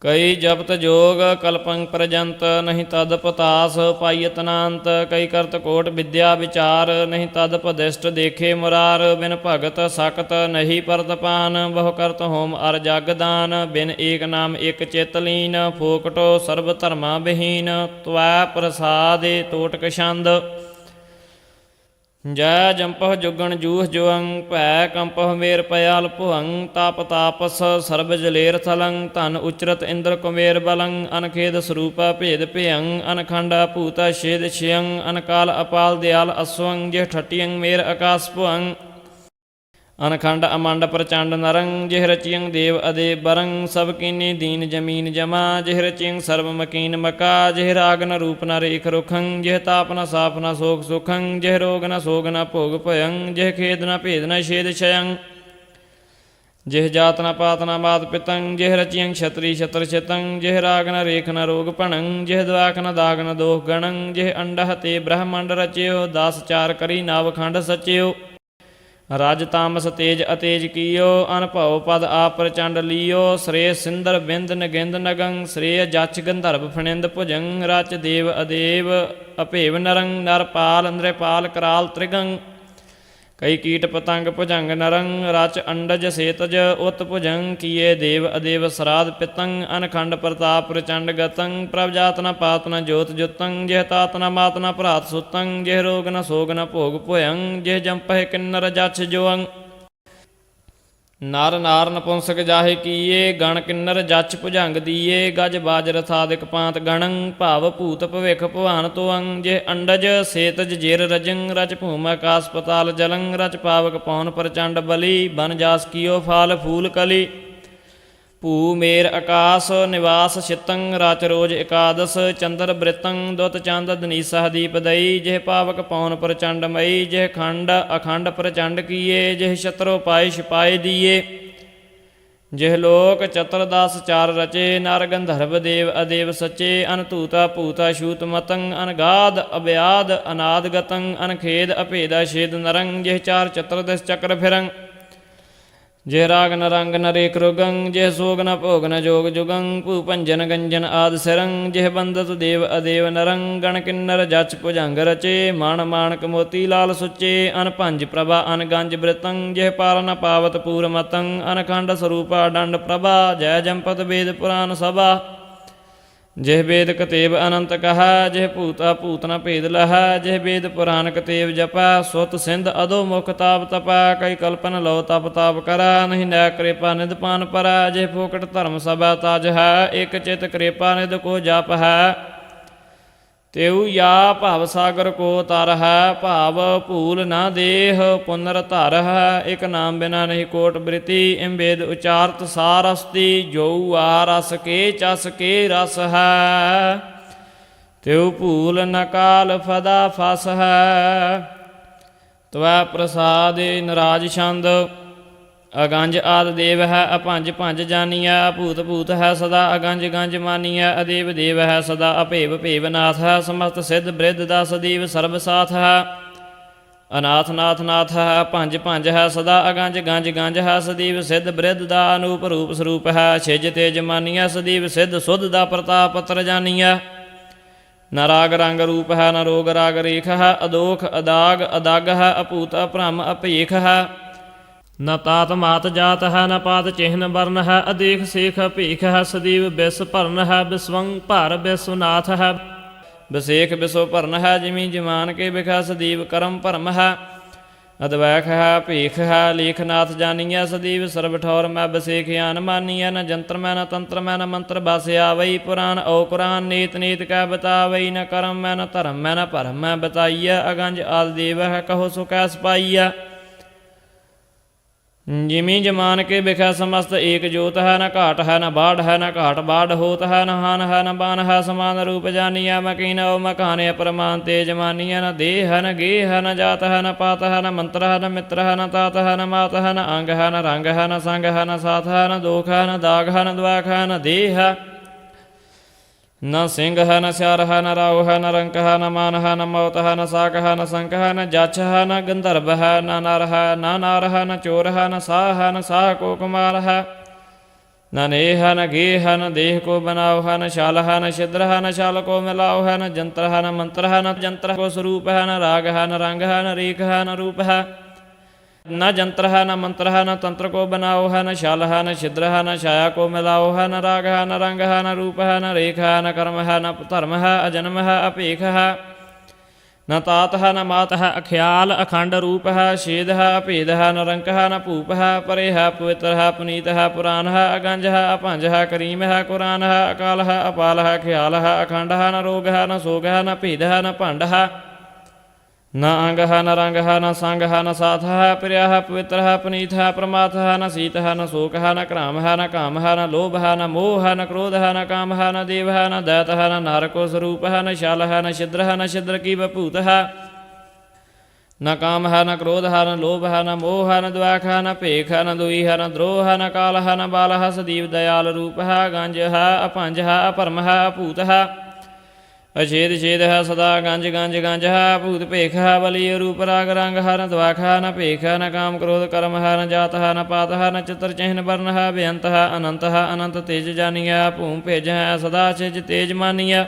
कई जपत जोग कल्पं प्रजंत नहीं तदपतास पायतनांत कई करत कोट विद्या विचार नहीं तदपदिष्ट देखे मुरार बिन भगत सकत नहीं परतपान बहु करत होम अर जगदान बिन एक नाम एक चितलीन फोकटो सर्व धर्मा विहीन त्वै प्रसादे तोटक छंद जय जंपह जुगण जूह जुअं भै कंपह मेर पयाल भुअं ताप तापस सर्ब जलेर थलं धन उचरत इंद्र कुमेर बलं अनखेद स्वरूप भेद भेयं अनखंड भूत छेद छियं अनकाल अपाल दयाल अश्वं जिह ठटियं मेर आकाश भुअं अनखंड अमंड प्रचंड नरं जिह रचियं देव अदे बरं सब कीनी दीन जमीन जमा जिह रचियं सर्व मकीन मका जिह राग न रूप न रेख रुखं जिह ताप न साप न शोक सुखं जिह रोग न सोग न भोग भयं जिह खेद न भेद न छेद क्षयं ਜਿਹ ਜਾਤ ਨ ਪਾਤ ਨ ਮਾਤ ਪਿਤੰ, ਜਿਹ ਰਚਿਯੰ ਛਤਰੀ ਛਤਰ ਛਿਤੰ, ਜਿਹ ਰਾਗ ਨ ਰੇਖ ਨ ਰੋਗ ਭਣੰ, ਜਿਹ ਦਵਾਖ ਨ ਦਾਗ ਨ ਦੋਖ ਗਣੰ, ਜਿਹ ਅੰਡਹ ਤੇ ਬ੍ਰਹਮੰਡ ਰਚਿਓ, 10 ਚਾਰ ਕਰੀ ਨਵ ਖੰਡ ਸਚਿਓ। ਰਜ ਤਾਮਸ ਤੇਜ ਅਤੇਜ ਕੀਓ, ਅਨਭਉ ਪਦ ਆਪ ਪ੍ਰਚੰਡ ਲੀਓ, ਸ੍ਰੇ ਸਿੰਦਰ ਬਿੰਦ ਨਗਿੰਦ ਨਗੰ, ਸ੍ਰੇ ਜਛ ਗੰਧਰਵ ਫਣਿੰਦ ਭੁਜੰ, ਰਚ ਦੇਵ ਅਦੇਵ ਅਭੇਵ ਨਰੰ, ਨਰਪਾਲ ਨ੍ਰਿਪਾਲ ਕਰਾਲ ਤ੍ਰਿਗੰ, ਕਈ ਕੀਟ ਪਤੰਗ ਭੁਜੰਗ ਨਰੰ, ਰਚ ਅੰਡਜ ਸੇਤਜ ਉਤ ਭੁਜੰ, ਕੀਏ ਦੇਵ ਅਦੇਵ ਸਰਾਧ ਪਿਤੰ, ਅਨਖੰਡ ਪ੍ਰਤਾਪ ਪ੍ਰਚੰਡ ਗਤੰ, ਪ੍ਰਭ ਜਾਤ ਨ ਪਾਤ ਨ ਜੋਤ ਜੁਤੰ, ਜਿਹ ਤਾਤ ਨ ਮਾਤ ਨ ਭਰਾਤ ਸੁਤੰ, ਜਿਹ ਰੋਗ ਨ ਸੋਗ ਨ ਭੋਗ ਭੁਯੰ, ਜਿਹ ਜੰਪਹਿ ਕਿੰਨਰ ਜਛ ਜੋਅੰ। ਨਰ ਨਾਰ ਨਪੁੰਸਕ ਜਾਹੇ ਕੀਏ, ਗਣ ਕਿੰਨਰ ਜਛ ਭੁਜੰਗ ਦੀਏ, ਗਜ ਬਾਜ ਰਥਾਦਿਕ ਪਾਂਤ ਗਣੰ, ਭਾਵ ਭੂਤ ਭਵਿਖ ਭਵਾਨ ਤੋਅੰ, ਜਿਹ ਅੰਡਜ ਸੇਤਜ ਜਿਰ ਰਜੰ, ਰਚ ਭੂਮ ਆਕਾਸ ਪਤਾਲ ਜਲੰ, ਰਚ ਪਾਵਕ ਪੌਨ ਪ੍ਰਚੰਡ ਬਲੀ, ਬਨ ਜਾਸ ਕੀਓ ਫਾਲ ਫੂਲ ਕਲੀ, ਭੂ ਮੇਰ ਆਕਾਸ ਨਿਵਾਸ ਛਿਤੰ, ਰਚ ਰੋਜ ਇਕਾਦਸ ਚੰਦਰ ਬ੍ਰਿਤੰ, ਦੁਤ ਚੰਦ ਦਨੀਸਹ ਦੀਪ ਦਈ, ਜਿਹ ਪਾਵਕ ਪੌਨ ਪ੍ਰਚੰਡ ਮਈ, ਜਿਹ ਖੰਡ ਅਖੰਡ ਪ੍ਰਚੰਡ ਕੀਏ, ਜਿਹ ਛਤਰੋ ਪਾਏ ਛਿਪਾਏ ਦੀਏ, ਜਿਹ ਲੋਕ ਚਤੁਰਦਸ ਚਾਰ ਰਚੇ, ਨਰ ਗੰਧਰਵ ਦੇਵ ਅਦੇਵ ਸਚੇ, ਅਨਧੂਤਾ ਭੂਤਾ ਛੂਤ ਮਤੰ, ਅਨਗਾਧ ਅਭਿਆਦ ਅਨਾਦ ਗਤੰ, ਅਨਖੇਦ ਅਭੇਦਾ ਛੇਦ ਨਰੰ, ਜਿਹ ਚਾਰ ਚਤੁਰਦਸ ਚੱਕਰ ਫਿਰੰ, ਜਿਹ ਰਾਗ ਨ ਰੰਗ ਨ ਰੇਖ ਰੁਗੰ, ਜਿਹ ਸੋਗ ਨ ਭੋਗ ਨ ਜੋਗ ਜੁਗੰ, ਭੂ ਭੰਜਨ ਗੰਜਨ ਆਦਿ ਸਿਰੰ, ਜਿਹ ਬੰਦਤ ਦੇਵ ਅਦੇਵ ਨਰੰ, ਗਣ ਕਿੰਨਰ ਜਛ ਭੁਜੰਗ ਰਚੇ, ਮਣ ਮਾਣਕ ਮੋਤੀ ਲਾਲ ਸੁੱਚੇ, ਅਨ ਭੰਜ ਪ੍ਰਭਾ ਅਨ ਗੰਜ ਬ੍ਰਿਤੰ, ਜਿਹ ਪਾਲ ਨ ਪਾਵਤ ਪੂਰ ਮਤੰ, ਅਨਖੰਡ ਸਰੂਪਾ ਡੰਡ ਪ੍ਰਭਾ, ਜੈ ਜੰਪਤ ਵੇਦ ਪੁਰਾਨ ਸਭਾ, ਜਿਹ ਵੇਦ ਕਤੇਬ ਅਨੰਤ ਕਹਾ, ਜਿਹ ਭੂਤਾ ਭੂਤ ਨ ਭੇਦ ਲਹਾ, ਜਿਹ ਵੇਦ ਪੁਰਾਨ ਕਤੇਬ ਜਪਾ, ਸੁਤ ਸਿੰਧ ਅਦੋ ਮੁਖ ਤਾਪ ਤਪਾ, ਕਈ ਕਲਪਨ ਲਓ ਤਪ ਤਾਪ ਕਰਾ, ਨਹੀਂ ਨੈ ਕਿਰਪਾ ਨਿਧ ਪਾਨ ਪਰਾ, ਜਿਹ ਫੋਕਟ ਧਰਮ ਸਭਾ ਤਾਜ ਹੈ, ਇਕ ਚਿਤ ਕਿਰਪਾ ਨਿਧ ਕੋ ਜਪ ਹੈ, ਤਿਉ ਯਾ ਭਵ ਸਾਗਰ ਕੋ ਤਰ ਹੈ, ਭਾਵ ਭੂਲ ਨਾ ਦੇਹ ਪੁਨਰ ਧਰ ਹੈ, ਇਕ ਨਾਮ ਬਿਨਾ ਨਹੀਂ ਕੋਟ ਬ੍ਰਿਤੀ, ਇਮ ਵੇਦ ਉਚਾਰਤ ਸਾਰਸਤੀ, ਜੋ ਆ ਰਸ ਕੇ ਚਸ ਕੇ ਰਸ ਹੈ, ਤਿਉ ਭੂਲ ਨ ਕਾਲ ਫਦਾ ਫਸ ਹੈ। ਤਵੈ ਪ੍ਰਸਾਦਿ ਨਰਾਜ ਛੰਦ, ਅਗੰਜ ਆਦ ਦੇਵ ਹੈ, ਅਭੰਜ ਭੰਜ ਜਾਨੀਐ, ਅਭੂਤ ਭੂਤ ਹੈ ਸਦਾ, ਅਗੰਜ ਗੰਜ ਮਾਨੀਐ, ਅਦੇਵ ਦੇਵ ਹੈ ਸਦਾ, ਅਭੇਵ ਭੇਵ ਨਾਥ ਹੈ, ਸਮਸਤ ਸਿੱਧ ਬ੍ਰਿਧ ਦਸ ਦੀਵ ਸਰਬ ਸਾਥ ਹੈ, ਅਨਾਥ ਨਾਥ ਨਾਥ ਹੈ, ਭੰਜ ਭੰਜ ਹੈ ਸਦਾ, ਅਗੰਜ ਗੰਜ ਗੰਜ ਹੈ, ਸਦੀਵ ਸਿੱਧ ਬ੍ਰਿਧ ਦਾ ਅਨੂਪ ਰੂਪ ਸਰੂਪ ਹੈ, ਛਿਜ ਤੇਜ ਮਾਨੀਐ, ਸਦੀਵ ਸਿੱਧ ਸੁਧ ਦਾ ਪ੍ਰਤਾਪ ਪਤਰ ਜਾਨੀਐ, ਨ ਰਾਗ ਰੰਗ ਰੂਪ ਹੈ, ਨ ਰੋਗ ਰਾਗ ਰੇਖ ਹੈ, ਅਦੋਖ ਅਦਾਗ ਅਦਗ ਹੈ, ਅਭੂਤ ਅਭ੍ਰਮ ਅਭੇਖ ਹੈ, ਨ ਤਾਤ ਮਾਤ ਜਾਤ ਹੈ, ਨ ਪਾਤ ਚਿਹਨ ਵਰਨ ਹੈ, ਅਦੇਖ ਸੇਖ ਭੇਖ ਹੈ, ਸਦੀਵ ਬਿਸ ਭਰਨ ਹੈ, ਬਿਸਵੰ ਭਰ ਬਿਸੁਨਾਥ ਹੈ, ਬਿਸੇਖ ਬਿਸੋ ਭਰਨ ਹੈ, ਜਿਮੀ ਜਮਾਨ ਕੇ ਬਿਖਾ, ਸਦੀਵ ਕਰਮ ਭਰਮ ਹੈ, ਅਦਵੈਖ ਹੈ ਭੇਖ ਹੈ, ਲੇਖਨਾਥ ਜਾਨੀਐ, ਸਦੀਵ ਸਰਬ ਠੌਰ ਮੈਂ ਬਿਸੇਖ ਆਨ ਮਾਨੀਐ, ਨ ਜੰਤਰ ਮੈਂ ਨ ਤੰਤਰ ਮੈਂ ਨ ਮੰਤਰ ਬਸ ਆਵਈ, ਪੁਰਾਨ ਓ ਕੁਰਾਨ ਨੀਤ ਨੀਤ ਕੈ ਬਤਾਵਈ, ਨ ਕਰਮ ਮੈਂ ਨ ਧਰਮ ਮੈਂ ਨ ਭਰਮ ਮੈਂ ਬਤਾਈਐ, ਅਗੰਜ ਆਦਿ ਦੇਵ ਹੈ, ਕਹੋ ਸੋ ਕੈ ਸਪਾਈਐ, ਜਿਮੀ ਜਮਾਨ ਕੇ ਬਿਖੈ ਸਮਸਤ ਏਕ ਜੋਤ ਹੈ, ਨ ਘਾਟ ਹੈ ਨ ਬਾੜ ਹੈ, ਨ ਘਾਟ ਬਾੜ ਹੋਤ ਹੈ, ਨ ਹਾਨ ਹੈ ਨ ਬਾਨ ਹੈ, ਸਮਾਨ ਰੂਪ ਜਾਨੀਐ, ਮਕੀਨ ਓ ਮਕਾਨੇ ਅਪਰਮਾਨ ਤੇਜ ਮਾਨੀਐ, ਨ ਦੇਹ ਹੈ ਨ ਗੇ ਹੈ, ਨ ਜਾਤ ਹੈ ਨ ਪਾਤ ਹੈ, ਨ ਮੰਤਰ ਹੈ ਨ ਮਿੱਤਰ ਹੈ, ਨ ਤਾਤ ਹੈ ਨ ਮਾਤ ਹੈ, ਨ ਅੰਗ ਹੈ ਨ ਰੰਗ ਹੈ, ਨ ਸੰਗ ਹੈ ਨ ਸਾਥ ਹੈ, ਨ ਦੋਖ ਹੈ ਨ ਦਾਗ ਹੈ, ਨ ਦਵਾਖ ਹੈ, ਨ ਦੇਹ ਹੈ, ਨ ਸਿੰਘ ਹੈ, ਨ ਸਿਆਰ ਹੈ, ਨ ਰਾਉ ਹੈ, ਨ ਰੰਕ ਹੈ, ਨ ਮਾਨ ਹੈ, ਨ ਮੌਤ ਹੈ, ਨ ਸਾਕ ਹੈ, ਨ ਸੰਕ ਹੈ, ਨ ਜਛ ਹੈ, ਨ ਗੰਧਰਵ ਹੈ, ਨ ਨਰ ਹੈ, ਨ ਨਾਰ ਹੈ, ਨ ਚੋਰ ਹੈ, ਨ ਸਾਹ ਹੈ, ਨ ਸਾਹ ਕੋ ਕੁਮਾਰ ਹੈ, ਨ ਨੇਹ ਹੈ, ਨ ਗੇ ਹੈ, ਨ ਦੇਹ ਕੋ ਬਨਾਉ ਹੈ, ਨ ਛਲ ਹੈ, ਨ ਛਿਦਰ ਹੈ, ਨ ਛਲ ਕੋ ਮਿਲਾਉ ਹੈ, ਨ ਜੰਤਰ ਹੈ, ਨ ਮੰਤਰ ਹੈ, ਨ ਜੰਤਰ ਕੋ ਸਰੂਪ ਹੈ, ਨ ਰਾਗ ਹੈ, ਨ ਰੰਗ ਹੈ, ਨ ਰੇਖ ਹੈ, ਨ ਰੂਪ ਹੈ, न जंत्र है न मंत्र है न तंत्र को बनाओ है न शाल है न छिद्र है न छाया को मिलाओ है न राग है न रंग है न रूप है न रेख है न कर्म है न धर्म है अजन्म है अपेख है न तात है न मात है अख्याल अखंड रूप है छेद है अभेद है न रंक है न भूप है परे है पवित्र है पुनीत है पुराण है अगंज है अपंज है करीम है कुरान है अकाल है अपाल है ख्याल है अखंड है न रोग है न सोग है न भेद है न भंड है न अंग है न रंग है न संग है न साथ है प्रिय है पवित्र है पुनीत है प्रमाथ है न शीत है न शोक है न क्राम है न काम है न लोभ है न मोह है न क्रोध है न काम है न देव है न दैत है न नारको स्वरूप है न शाल है न छिद्र है न छिद्र की बभूत है न काम है न क्रोध है न लोभ है न मोह है न द्वैख है न भेख है न दुई है न द्रोह है न काल है न बाल है सदीव दयाल रूप है गंज है अपंज है अपरम है अपूत है अछेद छेद है सदा गंज गंज गंज है भूत भेख है बली रूप राग रंग है न द्वैख है न भेख है न काम क्रोध कर्म है न जात है न पात है न चित्र चिन्ह वर्ण है बेअंत है अनंत तेज जानिया भूम भेज है सदा छिज तेज मानिया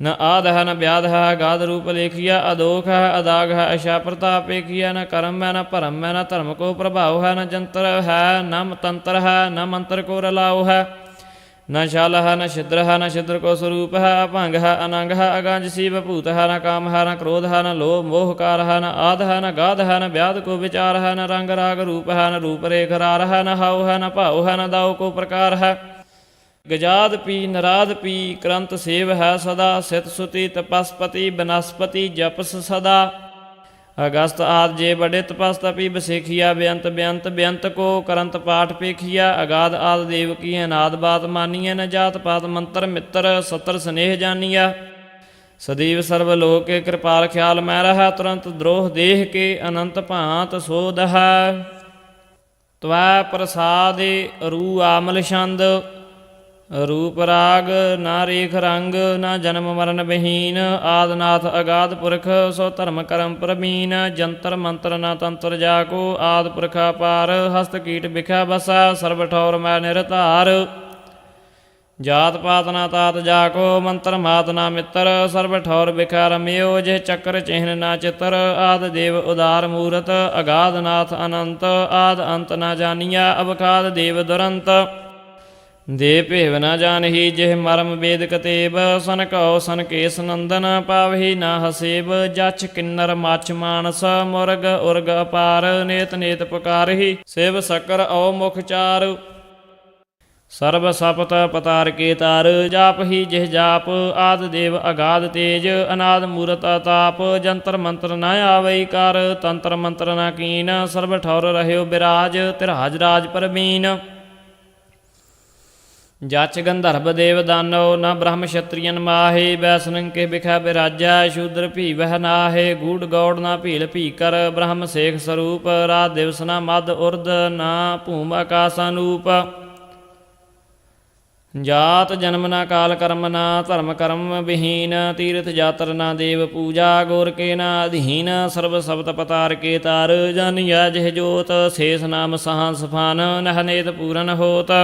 न आद है न व्याध है गाध रूप लेखिया अदोख है अदाग है अशा प्रताप पेखिया न कर्म है न परम है न धर्म को प्रभाव है न जंत्र है न तंत्र है न मंत्र को रलाओ है न शाल है न छिद्र है न छिद्र को स्वरूप है अभंग है अनंग है अगंज शिव भूत है न काम है न क्रोध है न लोभ मोहकार है न आद है न गाध है न व्याध को विचार है न रंग राग रूप है न रूप रेख रार है न हाव है न भाव है न दाव को प्रकार है गजाद पी नराद पी क्रंत सेव है सदा सित सुति तपस्पति बनस्पति जपस सदा अगस्त आद जे बड़े तपस तपी बसेखिया बेअंत बेअंत बेअंत को करंत पाठ पेखिया अगाध आद देव की अनाद बात मानिया न जात पात मंत्र मित्र सत्र स्नेह जानिया सदैव सर्वलोक के कृपाल ख्याल मैं रहा तुरंत द्रोह देह के अनंत भांत सोध है त्वै प्रसाद रू आमल छंद रूप राग ना रेख रंग ना जन्म मरण बहीन आदनाथ अगाध पुरख सो धर्म करम प्रवीण जंतर मंत्र ना तंत्र जाको आद पुरखा पार हस्त कीट बिखा बसा सर्व ठौर मैं निरधार जात पात ना तात जाको मंत्र मात ना मित्र सर्व ठौर बिखा रम्यो जे चक्र चिन्ह ना चित्र आद देव उदार मूरत अगाध नाथ अनंत आद अंत ना जानिया अवखाद देव दुरंत दे भेव न जानही जिह मरम वेद कतेब सन कौ सन केस नंदन पावही न हसेब जछ किन्नर मछ मानस मुर्ग उर्ग अपार नेत नेत पुकारही शिव शकर औ मुख चार सर्व सपत पतार के तार जाप ही जिह जाप आद देव अगाध तेज अनाद मूरत अताप जंतर मंत्र न आवई कर तंत्र मंत्र न कीन सर्व ठौर रहयो बिराज तिराज राज परवीन जच गंधर्व देव दानव न ब्रह्म क्षत्रियन माहे वैष्णव के बिखा बिराजा शूद्र भी वह नाहे गूढ़ गौड़ न भील भीकर ब्रह्म शेख स्वरूप रात दिवस न मद उर्द न भूम आकाशानूप जात जन्म न काल कर्म न धर्म कर्म विहीन तीर्थ जातर न देव पूजा गोर के न अधीन सर्व शब्द पतार के तार जानिया जिह जोत शेष नाम सहांस फान नह नेत पूरन होत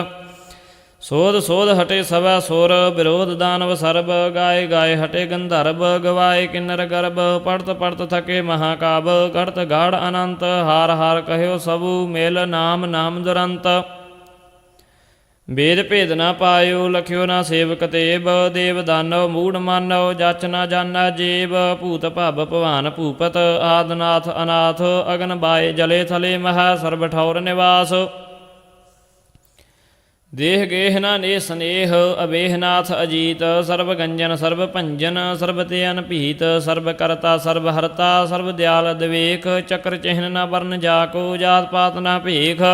सोध सोध हटे सब सोर विरोध दानव सर्ब गाय गाय हटे गंधर्व गवाए किन्नर गर्भ पड़त पड़त थके महाकाब गढ़त गाढ़ अनंत हार हार कहो सबु मेल नाम नाम दुरंत वेद भेद न पायो लख्यो न सेवक तेब देव दानव मूढ़ मानव जच न जाना जेब भूत भव भवान भूपत आदनाथ अनाथ अगन बाय जले थले मह सर्व ठौर निवास देह गेहना ने स्नेह अबेहनाथ अजीत सर्वगंजन सर्वभंजन सर्वते अनपीत सर्वकर्ता सर्वहर्ता सर्वदयाल द्वेख चक्र चिन्ह न वर्ण जाको जात पात न भेख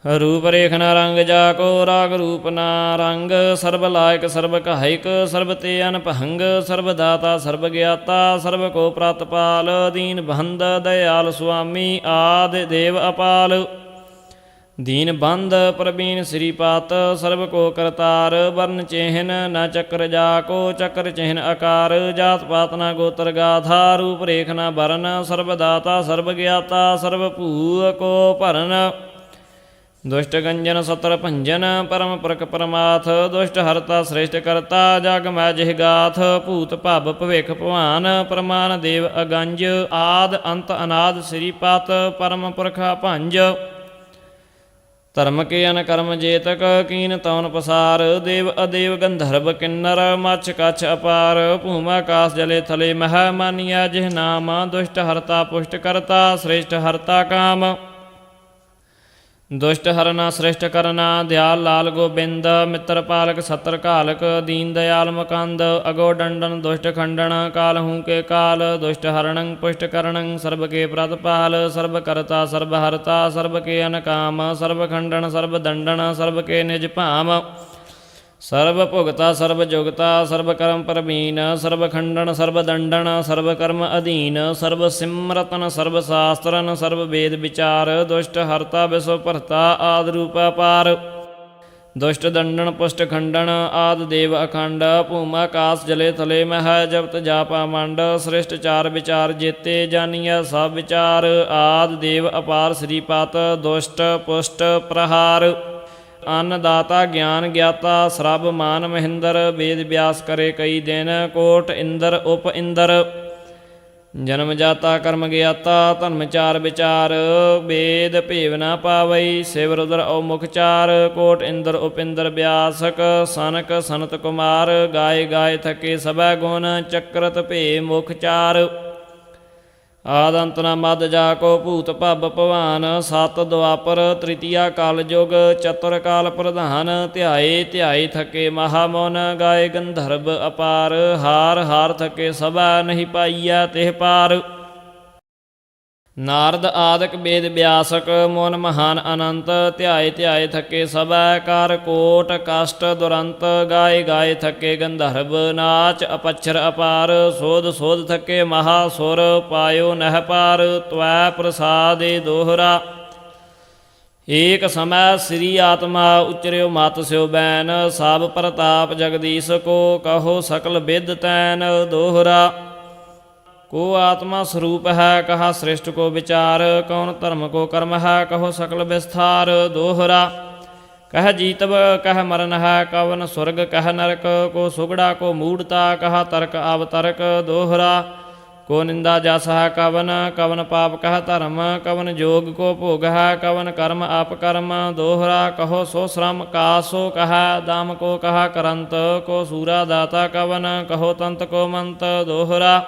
रूप रेख न रंग जाको राग रूप न रंग सर्वलायक सर्वकाहिक सर्वते अनपहंग सर्वदाता सर्वज्ञाता सर्व को प्रातपाल दीन बंद दयाल स्वामी आदि देव अपाल दीन बंद प्रवीण श्रीपात सर्व को करतार वर्ण चिन्ह न चक्र जाको चक्र चिन्ह आकार जात पात न गोत्र गाथा रूप रेख न वर्ण सर्वदाता सर्वज्ञाता सर्वभू को भरन दुष्ट गंजन सतर भंजन परम पुरख परमाथ दुष्ट हरता श्रेष्ठ करता जग मै जिह गाथ भूत भव भविख भवान प्रमाण देव अगंज आद अंत अनाद श्रीपात परम पुरखा भंज धर्म के अनकर्म जेतक कीन तौन पसार देव अदेव गंधर्व किन्नर मच्छ कच्छ अपार भूमा आकाश जले थले मह मानिया जिह नाम दुष्ट हरता पुष्ट करता श्रेष्ठ हरता काम दुष्ट हरना श्रेष्ठ करना दयाल लाल गोबिंद मित्र पालक सत्र कालक दीन दयाल मुकंद अगो दंडन दुष्ट खंडन कालहू के काल दुष्ट हरणं पुष्ट करणं सर्व के प्रतिपाल सर्व करता सर्व हरता सर्व के अनकाम सर्व खंडन सर्व दंडन सर्व के निज भाम ਸਰਬ ਭੁਗਤਾ ਸਰਬ ਜੁਗਤਾ ਸਰਬ ਕਰਮ ਪਰਬੀਨ ਸਰਬ ਖੰਡਨ ਸਰਬ ਦੰਡਨ ਸਰਬ ਕਰਮ ਅਧੀਨ ਸਰਬ ਸਿਮਰਤਨ ਸਰਬ ਸਾਸਤਰਨ ਸਰਬ ਵੇਦ ਵਿਚਾਰ ਦੁਸ਼ਟ ਹਰਤਾ ਵਿਸਵ ਭਰਤਾ ਆਦਿ ਰੂਪ ਅਪਾਰ ਦੁਸ਼ਟ ਦੰਡਨ ਪੁਸ਼ਟ ਖੰਡਨ ਆਦਿ ਦੇਵ ਅਖੰਡ ਭੂਮ ਆਕਾਸ ਜਲੇ ਥਲੇ ਮਹਿ ਜਪਤ ਜਾਪਾ ਮੰਡ ਸ੍ਰਿਸ਼ਟ ਚਾਰ ਵਿਚਾਰ ਜੇਤੇ ਜਾਨੀਐ ਸਭ ਵਿਚਾਰ ਆਦਿ ਦੇਵ ਅਪਾਰ ਸ੍ਰੀਪਤ ਦੁਸ਼ਟ ਪੁਸ਼ਟ ਪ੍ਰਹਾਰ ਅੰਨਦਾਤਾ ਗਿਆਨ ਗਿਆਤਾ ਸਰਬ ਮਾਨ ਮਹਿੰਦਰ ਵੇਦ ਵਿਆਸ ਕਰੇ ਕਈ ਦਿਨ ਕੋਟ ਇੰਦਰ ਉਪ ਇੰਦਰ ਜਨਮ ਜਾਤਾ ਕਰਮ ਗਿਆਤਾ ਧਰਮ ਚਾਰ ਵਿਚਾਰ ਵੇਦ ਭੇਵ ਨਾ ਪਾਵਈ ਸਿਵ ਰੁਦਰ ਔ ਮੁਖ ਚਾਰ ਕੋਟ ਇੰਦਰ ਉਪਿੰਦਰ ਵਿਆਸਕ ਸਨਕ ਸਨਤ ਕੁਮਾਰ ਗਾਏ ਗਾਏ ਥਕੇ ਸਭੈ ਗੁਣ ਚੱਕਰਤ ਭੇ ਮੁਖ ਚਾਰ ਆਦਿ ਅੰਤ ਨਾ ਮਦ ਜਾ ਕੋ ਭੂਤ ਭਵ ਭਵਾਨ ਸਤ ਦੁਆਪਰ ਤ੍ਰਿਤੀਆ ਕਲ ਯੁਗ ਚਤੁਰ ਕਾਲ ਪ੍ਰਧਾਨ ਧਿਆਏ ਧਿਆਏ ਥਕੇ ਮਹਾ ਮੋਨ ਗਾਏ ਗੰਧਰਵ ਅਪਾਰ ਹਾਰ ਹਾਰ ਥਕੇ ਸਭਾ ਨਹੀਂ ਪਾਈਆ ਤਿਹ ਪਾਰ ਨਾਰਦ ਆਦਿਕ ਵੇਦ ਵਿਆਸਕ ਮੋਨ ਮਹਾਨ ਅਨੰਤ ਧਿਆਏ ਧਿਆਏ ਥਕੇ ਸਭੈ ਕਰ ਕੋਟ ਕਸ਼ਟ ਦੁਰੰਤ ਗਾਏ ਗਾਏ ਥਕੇ ਗੰਧਰਵ ਨਾਚ ਅਪਛਰ ਅਪਾਰ ਸੋਧ ਸੋਧ ਥਕੇ ਮਹਾ ਸੁਰ ਪਾਇਓ ਨਹਿ ਪਾਰ ਤਵੈ ਪ੍ਰਸਾਦੇ ਦੋਹਰਾ ਏਕ ਸਮੈ ਸ੍ਰੀ ਆਤਮਾ ਉਚਰਿਓ ਮਤ ਸਿਓ ਬੈਨ ਸਭ ਪ੍ਰਤਾਪ ਜਗਦੀਸ਼ ਕੋ ਕਹੋ ਸਕਲ ਵਿਦ ਤੈਨ ਦੋਹਰਾ को आत्मा स्वरूप है कहा श्रेष्ठ को विचार कौन धर्म को कर्म है कहो सकल विस्तार दोहरा कह जीतव कह मरण है कवन स्वर्ग कह नरक को सुगड़ा को मूढ़ता कहा तर्क अवतर्क दोहरा को निंदा जस है कवन कवन पाप कह धर्म कवन जोग को भोग है कवन कर्म अपकर्म दोहरा कहो सो श्रम का सो कह दाम को कहा करंत को सूरा दाता कवन कहो तंत को मंत दोहरा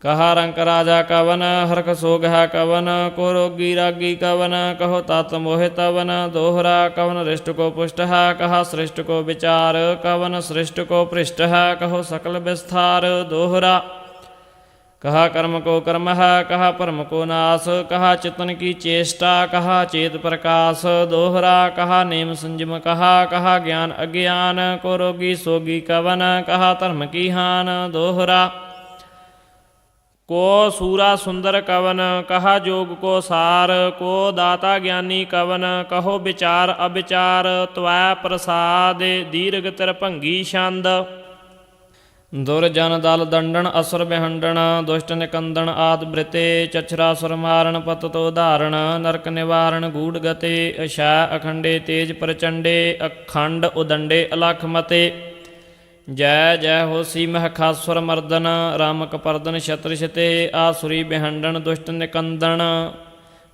कहा रंक राजा कवन हरख सोग है कवन को रोगी रागी कवन कहो तत् मोहि तवन दोहरा कवन रिष्ट को पुष्ट है कहा श्रेष्ठ को विचार कवन श्रेष्ठ को पृष्ठ है कहो सकल विस्तार दोहरा कहा कर्म को कर्म है कहा परम को नाश कहा चितन की चेष्टा कहा चेत प्रकाश दोहरा कहा नेम संयम कहा ज्ञान अज्ञान को रोगी सोगी कवन कहा धर्म की हान दोहरा को सूरा सुंदर कवन कहा जोग को सार को दाता ज्ञानी कवन कहो विचार अविचार त्वै प्रसाद दीर्घ तिरभंगी छंद दुर्जन दल दंडन असुर बिहंडन दुष्ट निकंदन आदि वृते चछरासुर मारण पततो धारण नरक निवारण गूढ़ गते अशा अखंडे तेज प्रचंडे अखंड उदंडे अलख मते जय जय होसी महखासुर मर्दन रामक परदन छत्र छते आसुरी बिहंडन दुष्ट निकंदन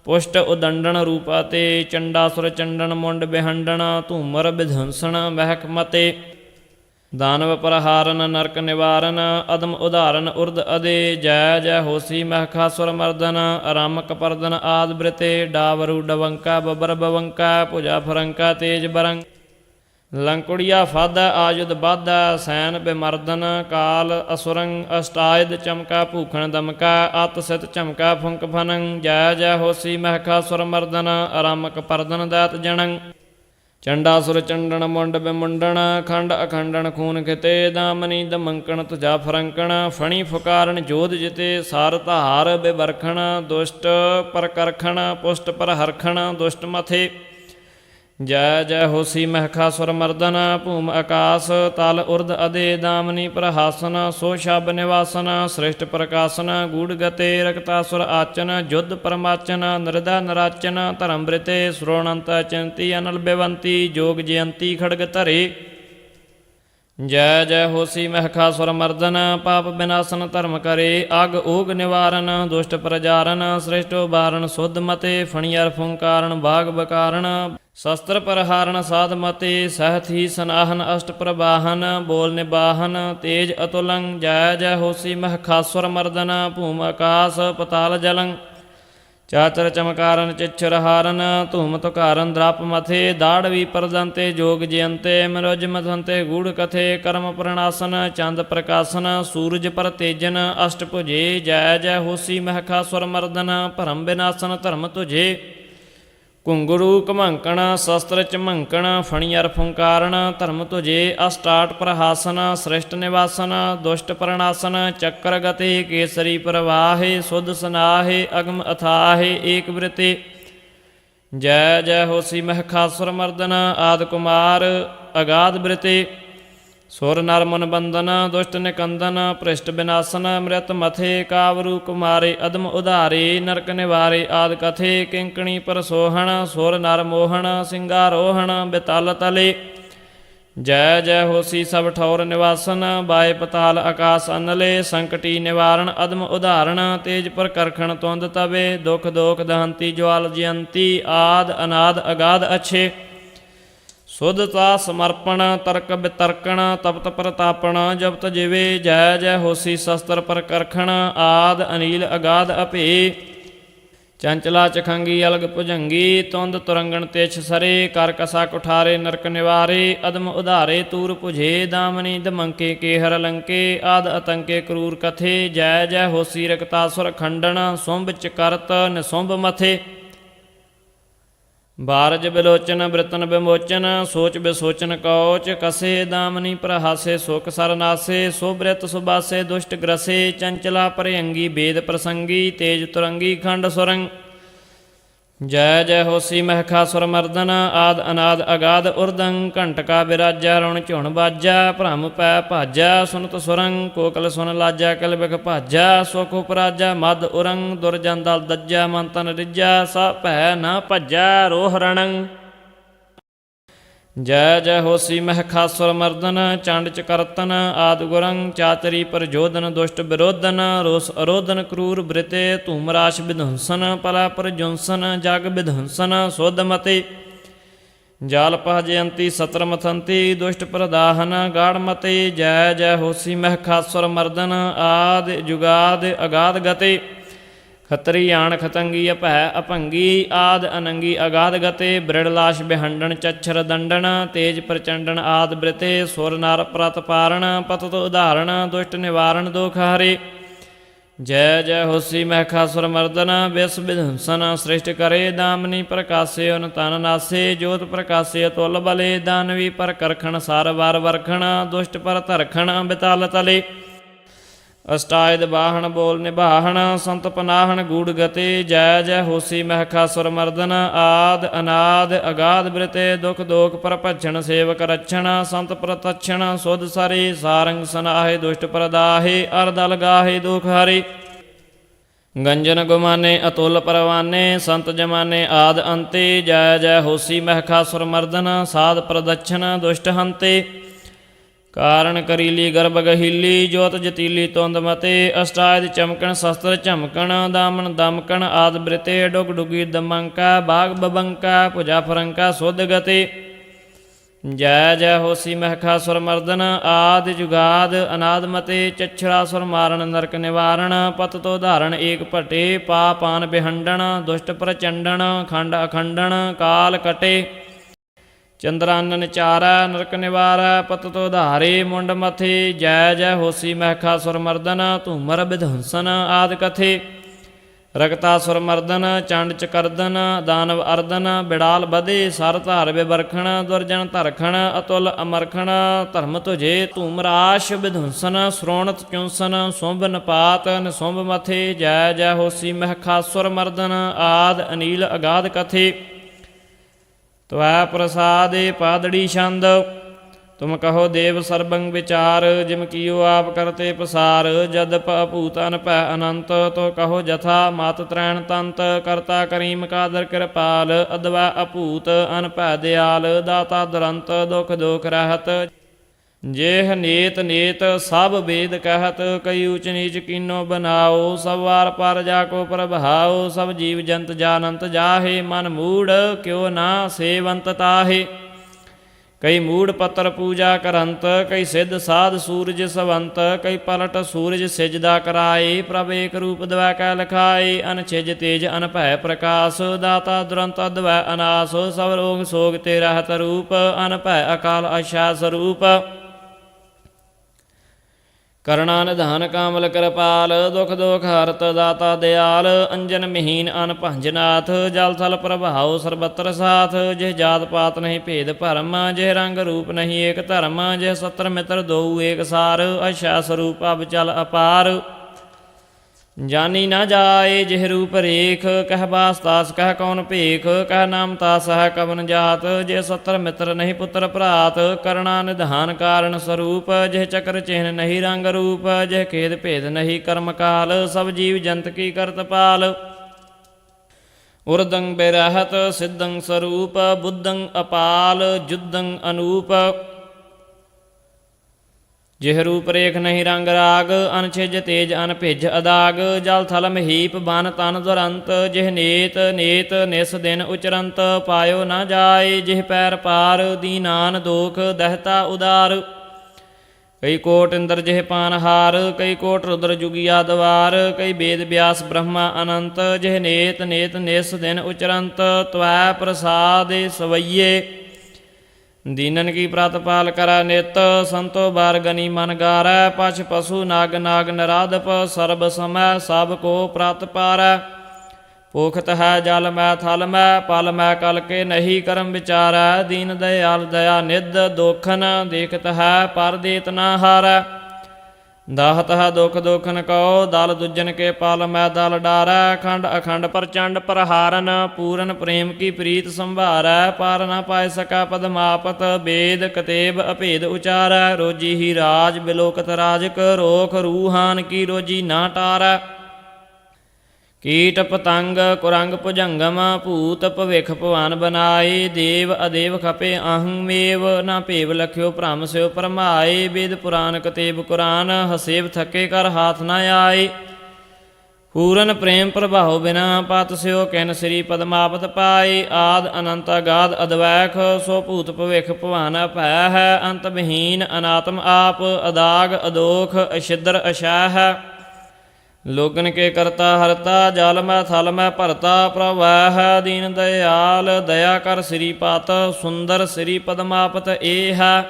पुष्ट उदंडन रूपाते चंडासुर चंडन मुंड बिहंडन धूमर विध्वंसन महक मते दानव प्रहारन नरक निवारन अदम उदाहरण उर्द अदे जय जय होसी महखासुर मर्दन रामक परदन आदि वृते डावरु डवंका बबर बवंका भुजा फरंका तेज बरंग लंकुड़िया फादा आयुध बाधा सैन बिमर्दन काल असुरंग अष्टायुध चमका भूखण दमका अत सित चमका फुंक फनंग जय जय होसी महखा सुर मर्दन अरामक परदन दैत जनंग चंडासुर चंडन मुंड बिमुंडन खंड अखंडन खून खिते दामनी दमंकन तुझा फरंकण फणी फुकारन जोध जिते सार धार बिबरखण दुष्ट पर करखण पुष्ट पर हरखण दुष्ट मथे जय जय होसी महखासुर मर्दन भूम आकाश तल उर्द अदे दामनी प्रहासन सो शब निवासन श्रेष्ठ प्रकाशन गूढ़ गते रक्तासुर आचन युद्ध परमाचन नृदा नराचन धर्म वृते श्रोणंत चिंती अनल बेवंती जोग जयंती खड़ग धरे जय जय होसी महखासुर मर्दन पाप विनाशन धर्म करे अग ओग निवारण दुष्ट प्रजारण श्रेष्ठ बारण शुद्ध मते फणियर फुंकारण बाग बकारण शस्त्र प्रहारण साध मते सहत ही सनाहन अष्ट प्रवाहन बोल निबाहन तेज अतुलंग जय जय होसी महखासुर मर्दन भूम आकाश पताल जलंग चाचर चमकारण चिच्छर हारन धूम तुकारन द्राप मथे दाड़वी परदंते जोग जयंते मरोज मधंते गूढ़ कथे कर्म प्रणासन चंद प्रकाशन सूरज पर तेजन अष्टभुजे जय जय होसी महखासुर मर्दन भरम विनाशन धर्म तुझे ਘੁੰਗਰੂ ਘਮੰਕਣ ਸ਼ਸਤਰ ਝਮੰਕਣ ਫਣੀਅਰ ਫੁੰਕਾਰਨ ਧਰਮ ਤੁਜੇ ਅਸਟਾਟ ਪ੍ਰਹਾਸਨ ਸ੍ਰਿਸ਼ਟ ਨਿਵਾਸਨ ਦੁਸ਼ਟ ਪ੍ਰਣਾਸਨ ਚੱਕਰ ਗਤੇ ਕੇਸਰੀ ਪ੍ਰਵਾਹੇ ਸੁਧ ਸਨਾਹੇ ਅਗਮ ਅਥਾਹੇ ਏਕ ਬ੍ਰਿਤੇ ਜੈ ਜੈ ਹੋਸੀ ਮਹਿਖਾਸੁਰ ਮਰਦਨ ਆਦਿ ਕੁਮਾਰ ਅਗਾਧ ਬ੍ਰਿਤੇ ਸੁਰ ਨਰ ਮਨ ਬੰਦਨ ਦੁਸ਼ਟ ਨਿਕੰਦਨ ਭ੍ਰਿਸ਼ਟ ਵਿਨਾਸਨ ਅੰਮ੍ਰਿਤ ਮਥੇ ਕਾਵਰੂ ਕੁਮਾਰੇ ਅਦਮ ਉਧਾਰੇ ਨਰਕ ਨਿਵਾਰੇ ਆਦਿ ਕਥੇ ਕਿੰਕਣੀ ਪਰਸੋਹਣ ਸੁਰ ਨਰ ਮੋਹਣ ਸਿੰਗਾਰੋਹਣ ਬਿਤਲ ਤਲੇ ਜੈ ਜੈ ਹੋਸੀ ਸਭ ਠੌਰ ਨਿਵਾਸਨ ਬਾਏ ਪਤਾਲ ਆਕਾਸ ਅਨਲੇ ਸੰਕਟੀ ਨਿਵਾਰਣ ਅਦਮ ਉਧਾਰਣ ਤੇਜ ਪ੍ਰਕਰਖਣ ਤੁੰਦ ਤਵੇ ਦੁਖ ਦੋਖ ਦਹੰਤੀ ਜਵਾਲ ਜਯੰਤੀ ਆਦ ਅਨਾਦ ਅਗਾਧ ਅਛੇ ਸੁਧਤਾ ਸਮਰਪਣ ਤਰਕ ਬਿਤਰਕਣ ਤਪਤ ਪ੍ਰਤਾਪਣ ਜਪਤ ਜਿਵੇ ਜੈ ਜੈ ਹੋਸੀ ਸ਼ਸਤਰ ਪ੍ਰਕਰਖਣ ਆਦ ਅਨੀਲ ਅਗਾਧ ਅਭੇ ਚੰਚਲਾ ਚਖੰਗੀ ਅਲਗ ਭੁਜੰਗੀ ਤੁੰਦ ਤੁਰੰਗਣ ਤਿਛ ਸਰੇ ਕਰ ਕਸਾ ਕੁਠਾਰੇ ਨਰਕ ਨਿਵਾਰੇ ਅਦਮ ਉਧਾਰੇ ਤੂਰ ਭੁਜੇ ਦਾਮਨੀ ਦਮੰਕੇ ਕੇਹਰ ਲੰਕੇ ਆਦ ਅਤੰਕੇ ਕਰੂਰ ਕਥੇ ਜੈ ਜੈ ਹੋਸੀ ਰਕਤਾਸੁਰ ਖੰਡਣ ਸੁੰਭ ਚਕਰਤ ਨਿਸੁੰਭ ਮਥੇ ਬਾਰਜ ਬਿਲੋਚਨ ਬ੍ਰਿਤਨ ਬਿਮੋਚਨ ਸੋਚ ਬਿਸੋਚਨ ਕੌਚ ਕਸੇ ਦਾਮਨੀ ਪ੍ਰਹਾਸੇ ਸੁਖ ਸਰਨਾਸੇ ਸੋਬ੍ਰਿਤ ਸੁਬਾਸੇ ਦੁਸ਼ਟ ਗ੍ਰਸੇ ਚੰਚਲਾ ਭਰਿਅੰਗੀ ਬੇਦ ਪ੍ਰਸੰਗੀ ਤੇਜ ਤੁਰੰਗੀ ਖੰਡ ਸੁਰੰਗ ਜੈ ਜੈ ਹੋਸੀ ਮਹਿਖਾਸੁਰ ਮਰਦਨ ਆਦ ਅਨਾਦ ਅਗਾਧ ਉਰਦੰ ਘੰਟਕਾ ਬਿਰਾਜਾ ਰੁਣ ਝੁਣ ਬਾਜਾ ਭ੍ਰਮ ਪੈ ਭਾਜਾ ਸੁਨਤ ਸੁਰੰਗ ਕੋਕਲ ਸੁਨ ਲਾਜਾ ਕਲਬਿਖ ਭਾਜਾ ਸੁਖ ਉਪਰਾਜਾ ਮਦ ਉਰੰਗ ਦੁਰਜਨ ਦਲ ਦੱਜਾ ਮਨ ਤਨ ਰਿਜਾ ਸਾ ਭੈ ਨਾ ਭੱਜਾ ਰੋਹ ਰਣੰ ਜੈ ਜੈ ਹੋਸੀ ਮਹਿਖਾਸੁਰ ਮਰਦਨ ਚੰਡ ਚਕਰਤਨ ਆਦਿ ਗੁਰੰ ਚਾਤਰੀ ਪ੍ਰਜੋਦਨ ਦੁਸ਼ਟ ਵਿਰੋਧਨ ਰੋਸ ਅਰੋਧਨ ਕਰੂਰ ਬ੍ਰਿਤੇ ਧੂਮਰਾਸ਼ ਵਿਧੁੰਸਨ ਪਲਾ ਪ੍ਰਜੁੰਸਨ ਜਗ ਵਿਧੁੰਸਨ ਸੁਧ ਮਤੇ ਜਾਲ ਪਹਜਯੰਤੀ ਸਤਰ ਮਥੰਤੀ ਦੁਸ਼ਟ ਪ੍ਰਦਾਹਨ ਗਾੜ ਮਤੇ ਜੈ ਜੈ ਹੋਸੀ ਮਹਿਖਾਸੁਰ ਮਰਦਨ ਆਦਿ ਜੁਗਾਦ ਅਗਾਧ ਗਤੇ ਖੱਤਰੀ ਆਣ ਖਤੰਗੀ ਅਭੈ ਅਭੰਗੀ ਆਦ ਅਨੰਗੀ ਅਗਾਧ ਗਤੇ ਬ੍ਰਿੜਲਾਸ਼ ਬਿਹੰਡਣ ਚੱਛਰ ਦੰਡਣ ਤੇਜ ਪ੍ਰਚੰਡਣ ਆਦ ਬ੍ਰਿਤੇ ਸੁਰ ਨਰ ਪ੍ਰਤ ਪਾਰਣ ਪਤਤ ਉਧਾਰਣ ਦੁਸ਼ਟ ਨਿਵਾਰਣ ਦੋਖ ਹਰੇ ਜੈ ਜੈ ਹੋਸੀ ਮਹਿਖਾਸੁਰ ਮਰਦਨ ਵਿਸ ਵਿਧੰਸਨ ਸ੍ਰਿਸ਼ਟ ਕਰੇ ਦਾਮਨੀ ਪ੍ਰਕਾਸੇ ਉਨ ਤਨ ਨਾਸੇ ਜੋਤ ਪ੍ਰਕਾਸੇ ਅਤੁਲ ਬਲੇ ਦਾਨਵੀ ਪਰ ਕਰਖਣ ਸਾਰ ਵਾਰ ਵਰਖਣ ਦੁਸ਼ਟ ਪਰ ਧਰਖਣ ਬਿਤਲ ਤਲੇ ਅਸ਼ਟਾਇਦ ਬਾਹਣ ਬੋਲ ਨਿਭਾਹਣ ਸੰਤ ਪਨਾਹਣ ਗੂੜ ਗਤੇ ਜੈ ਜੈ ਹੋਸੀ ਮਹਿਖਾਸੁਰ ਮਰਦਨ ਆਦ ਅਨਾਦ ਅਗਾਧ ਬ੍ਰਿਤੇ ਦੁਖ ਦੋਖ ਪਰਭਛਣ ਸੇਵਕ ਰਛਣ ਸੰਤ ਪ੍ਰਤਛਣ ਸੁਧ ਸਰੇ ਸਾਰੰਗ ਸਨਾਹੇ ਦੁਸ਼ਟ ਪ੍ਰਦਾਹੇ ਅਰਦਲ ਗਾਹੇ ਦੁਖ ਹਰੇ ਗੰਜਨ ਗੁਮਾਨੇ ਅਤੁਲ ਪਰਵਾਨੇ ਸੰਤ ਜਮਾਨੇ ਆਦ ਅੰਤੇ ਜੈ ਜੈ ਹੋਸੀ ਮਹਿਖਾਸੁਰ ਮਰਦਨ ਸਾਧ ਪ੍ਰਦਛਨ ਦੁਸ਼ਟ ਹੰਤੇ ਕਾਰਣ ਕਰੀਲੀ ਗਰਭ ਗਹੀਲੀ ਜੋਤ ਜਤੀਲੀ ਤੁੰਦ ਮਤੇ ਅਸ਼ਟਾਇਦ ਚਮਕਣ ਸ਼ਸਤਰ ਝਮਕਣ ਦਾਮਨ ਦਮਕਣ ਆਦ ਬ੍ਰਿਤੇ ਡੁਗ ਡੁਗੀ ਦਮੰਕਾ ਬਾਗ ਬਬੰਕਾ ਭੁਜਾ ਫਰੰਕਾ ਸੁਧ ਗਤੇ ਜੈ ਜੈ ਹੋਸੀ ਮਹਿਖਾਸੁਰ ਮਰਦਨ ਆਦਿ ਜੁਗਾਦ ਅਨਾਦ ਮਤੇ ਚੱਛੜਾਸੁਰ ਮਾਰਨ ਨਰਕ ਨਿਵਾਰਣ ਪਤ ਤੋ ਧਾਰਣ ਏਕ ਭਟੇ ਪਾਪਾਨ ਬਿਹੰਡਣ ਦੁਸ਼ਟ ਪ੍ਰਚੰਡਣ ਖੰਡ ਅਖੰਡਣ ਕਾਲ ਕਟੇ ਚੰਦਰਾਨਨ ਚਾਰੈ ਨਰਕ ਨਿਵਾਰੈ ਪਤ ਤੋ ਧਾਰੇ ਮੁੰਡ ਮਥੇ ਜੈ ਜੈ ਹੋਸੀ ਮਹਿਖਾਸੁਰ ਮਰਦਨ ਧੂਮਰ ਵਿਧੰਸਨ ਆਦਿ ਕਥੇ ਰਕਤਾਸੁਰ ਮਰਦਨ ਚੰਡ ਚਕਰਦਨ ਦਾਨਵ ਅਰਦਨ ਬਿੜਾਲ ਬਧੇ ਸਰ ਧਾਰ ਬਿਵਰਖਣ ਦੁਰਜਨ ਧਰਖਣ ਅਤੁਲ ਅਮਰਖਣ ਧਰਮ ਤੁਜੇ ਧੂਮਰਾਸ਼ ਵਿਧੰਸਨ ਸ੍ਰੋਣਤ ਚੁੰਸਨ ਸੁੰਭ ਨਪਾਤ ਨਿਸੁੰਭ ਮਥੇ ਜੈ ਜੈ ਹੋਸੀ ਮਹਿਖਾਸੁਰ ਮਰਦਨ ਆਦ ਅਨੀਲ ਅਗਾਧ ਕਥੇ ਤਵੈ ਪ੍ਰਸਾਦੇ ਪਾਦੜੀ ਛੰਦ ਤੁਮ ਕਹੋ ਦੇਵ ਸਰਬੰ ਵਿਚਾਰ ਜਿਮ ਕੀਓ ਆਪ ਕਰਤੇ ਪਸਾਰ ਜਦ ਭੂਤ ਅਨਭੈ ਅਨੰਤ ਤੋ ਕਹੋ ਜਥਾ ਮਤ ਤਰੈਣ ਤੰਤ ਕਰਤਾ ਕਰੀਮ ਕਾਦਰ ਕਿਰਪਾਲ ਅਦਵੈ ਅਭੂਤ ਅਨਭੈ ਦਿਆਲ ਦਾਤਾ ਦੁਰੰਤ ਦੁਖ ਦੋਖ ਰਹਿਤ ਜੇਹ ਨੇਤ ਨੇਤ ਸਭ ਵੇਦ ਕਹਿਤ ਕਈ ਊਚ ਨੀਚ ਕੀਨੋ ਬਨਾਓ ਸਭ ਵਾਰ ਪਰ ਜਾ ਕੋ ਪ੍ਰਭਾਓ ਸਭ ਜੀਵ ਜੰਤ ਜਾਨੰਤ ਜਾਹੇ ਮਨ ਮੂੜ ਕਿਉ ਨਾ ਸੇਵੰਤ ਤਾਹੇ ਕਈ ਮੂੜ ਪੱਤਰ ਪੂਜਾ ਕਰੰਤ ਕਈ ਸਿੱਧ ਸਾਧ ਸੂਰਜ ਸਵੰਤ ਕਈ ਪਲਟ ਸੂਰਜ ਸਿਜਦਾ ਕਰਾਏ ਪ੍ਰਭ ਏਕ ਰੂਪ ਦਵੈ ਕੈ ਲਖਾਏ ਅਨਛਿਜ ਤੇਜ ਅਨਭੈ ਪ੍ਰਕਾਸ਼ ਦਾਤਾ ਦੁਰੰਤ ਅਦਵੈ ਅਨਾਸ ਸਭ ਰੋਗ ਸੋਗ ਤੇ ਰਹਿਤ ਰੂਪ ਅਨਭੈ ਅਕਾਲ ਅਸ਼ਾ ਸਰੂਪ ਕਰਣਾ ਨਿਧਾਨ ਕਾਮਲ ਕਿਰਪਾਲ, ਦੁਖ ਦੋਖ ਹਰਤ ਦਾਤਾ ਦਿਆਲ, ਅੰਜਨ ਮਹੀਨ ਅਨ ਭੰਜਨਾਥ, ਜਲ ਥਲ ਪ੍ਰਭਾਉ ਸਰਬਤਰ ਸਾਥ, ਜਿਹ ਜਾਤ ਪਾਤ ਨਹੀਂ ਭੇਦ ਭਰਮ, ਜਿਹ ਰੰਗ ਰੂਪ ਨਹੀਂ ਏਕ ਧਰਮ, ਜਿਹ ਸਤਰ ਮਿੱਤਰ ਦੋਊ ਏਕ ਸਾਰ, ਅਛਾ ਸਰੂਪ ਅਬ ਚਲ ਅਪਾਰ, ਜਾਨੀ ਨਾ ਜਾਏ ਜਿਹ ਰੂਪ ਰੇਖ, ਕਹਿ ਬਾਸ ਤਾਸ ਕਹਿ ਕੌਣ ਭੇਖ, ਕਹਿ ਨਾਮ ਤਾਸ ਹੈ ਕਵਨ ਜਾਤ, ਜੇ ਸਤਰ ਮਿੱਤਰ ਨਹੀਂ ਪੁੱਤਰ ਭਰਾਤ, ਕਰਣਾ ਨਿਧਾਨ ਕਾਰਨ ਸਰੂਪ, ਜਿਹ ਚਕਰ ਚਿਹਨ ਨਹੀਂ ਰੰਗ ਰੂਪ, ਜਿਹ ਖੇਦ ਭੇਦ ਨਹੀਂ ਕਰਮ ਕਾਲ, ਸਭ ਜੀਵ ਜੰਤ ਕੀ ਕਰਤ ਪਾਲ, ਉਰਦੰ ਬਿਰਹਤ ਸਿੱਧੰ ਸਰੂਪ, ਬੁੱਧੰ ਅਪਾਲ ਜੁੱਧੰ ਅਨੂਪ, ਜਿਹ ਰੂਪ ਰੇਖ ਨਹੀਂ ਰੰਗ ਰਾਗ, ਅਨਛਿਜ ਤੇਜ ਅਨਭਿਜ ਅਦਾਗ, ਜਲ ਥਲ ਮਹੀਪ ਬਨ ਤਨ ਦੁਰੰਤ, ਜਿਹ ਨੇਤ ਨੇਤ ਨਿਸ ਦਿਨ ਉਚਰੰਤ, ਪਾਇਓ ਨਾ ਜਾਏ ਜਿਹ ਪੈਰ ਪਾਰ, ਦੀਨਾਨ ਦੋਖ ਦਹਿਤਾ ਉਦਾਰ, ਕਈ ਕੋਟ ਇੰਦਰ ਜਿਹ ਪਾਨਹਾਰ, ਕਈ ਕੋਟ ਰੁਦਰ ਜੁਗੀਆ ਦਵਾਰ, ਕਈ ਵੇਦ ਵਿਆਸ ਬ੍ਰਹਮਾ ਅਨੰਤ, ਜਿਹ ਨੇਤ ਨੇਤ ਨਿਸ ਦਿਨ ਉਚਰੰਤ, ਤਵੈ ਪ੍ਰਸਾਦਿ ਸਵਈਏ, ਦੀਨਨ ਕੀ ਪ੍ਰਤਪਾਲ ਕਰੈ ਨਿਤ, ਸੰਤੋ ਬਾਰ ਗਨੀ ਮਨ ਗਾਰੈ, ਪਛ ਪਸ਼ੂ ਨਾਗ ਨਾਗ ਨਰਾਧਪ, ਸਰਬ ਸਮੈ ਸਭ ਕੋ ਪ੍ਰਤ ਪਾਰੈ, ਪੋਖਤ ਹੈ ਜਲ ਮੈਂ ਥਲ ਮੈਂ, ਪਲ ਮੈਂ ਕਲ ਕੇ ਨਹੀਂ ਕਰਮ ਵਿਚਾਰੈ, ਦੀਨ ਦਇਆਲ ਦਇਆ ਨਿਧ, ਦੋਖਨ ਦੇਖਤ ਹੈ ਪਰ ਦੇਤ ਨਾ ਹਾਰੈ, ਦਾਹਤ ਹੈ ਦੁਖ ਦੋਖਨ ਕਉ, ਦਲ ਦੁਜਨ ਕੇ ਪਲ ਮੈਂ ਦਲ ਡਾਰੈ, ਅਖੰਡ ਅਖੰਡ ਪ੍ਰਚੰਡ ਪ੍ਰਹਾਰਨ, ਪੂਰਨ ਪ੍ਰੇਮ ਕੀ ਪ੍ਰੀਤ ਸੰਭਾਰੈ, ਪਾਰ ਨਾ ਪਾਇ ਸਕਾ ਪਦਮਾਪਤ, ਬੇਦ ਕਤੇਬ ਅਭੇਦ ਉਚਾਰੈ, ਰੋਜੀ ਹੀ ਰਾਜ ਬਿਲੋਕਤ ਰਾਜਕ, ਰੋਖ ਰੂਹਾਨ ਕੀ ਰੋਜੀ ਨਾ ਟਾਰੈ, ਕੀਟ ਪਤੰਗ ਕੁਰੰਗ ਭੁਜੰਗਮ, ਭੂਤ ਭਵਿਖ ਭਵਾਨ ਬਨਾਏ, ਦੇਵ ਅਦੇਵ ਖਪੇ ਅਹੰ ਮੇਵ, ਨਾ ਭੇਵ ਲਖਿਓ ਭ੍ਰਮ ਸਿਓ ਭਰਮਾਏ, ਵੇਦ ਪੁਰਾਨ ਕਤੇਬ ਕੁਰਾਨ, ਹਸੇਬ ਥਕੇ ਕਰ ਹਾਥ ਨਾ ਆਏ, ਪੂਰਨ ਪ੍ਰੇਮ ਪ੍ਰਭਾਉ ਬਿਨਾ ਪਤ ਸਿਓ ਕਿਨ ਸ੍ਰੀ ਪਦਮਾਪਤ ਪਾਏ, ਆਦ ਅਨੰਤ ਅਗਾਧ ਅਦਵੈਖ, ਸੋ ਭੂਤ ਭਵਿਖ ਭਵਾਨ ਭੈ ਹੈ, ਅੰਤ ਵਿਹੀਨ ਅਨਾਤਮ ਆਪ, ਅਦਾਗ ਅਦੋਖ ਅਛਿਦਰ ਅਛੈ ਹੈ, ਲੋਗਨ ਕੇ ਕਰਤਾ ਹਰਤਾ, ਜਲ ਮੈਂ ਥਲ ਮੈਂ ਭਰਤਾ, ਪ੍ਰਭੈ ਹੈ ਦੀਨ ਦਇਆਲ, ਦਇਆ ਕਰ ਸ੍ਰੀ ਪਤ, ਸੁੰਦਰ ਸ੍ਰੀ ਪਦਮਾਪਤ ਏ ਹੈ,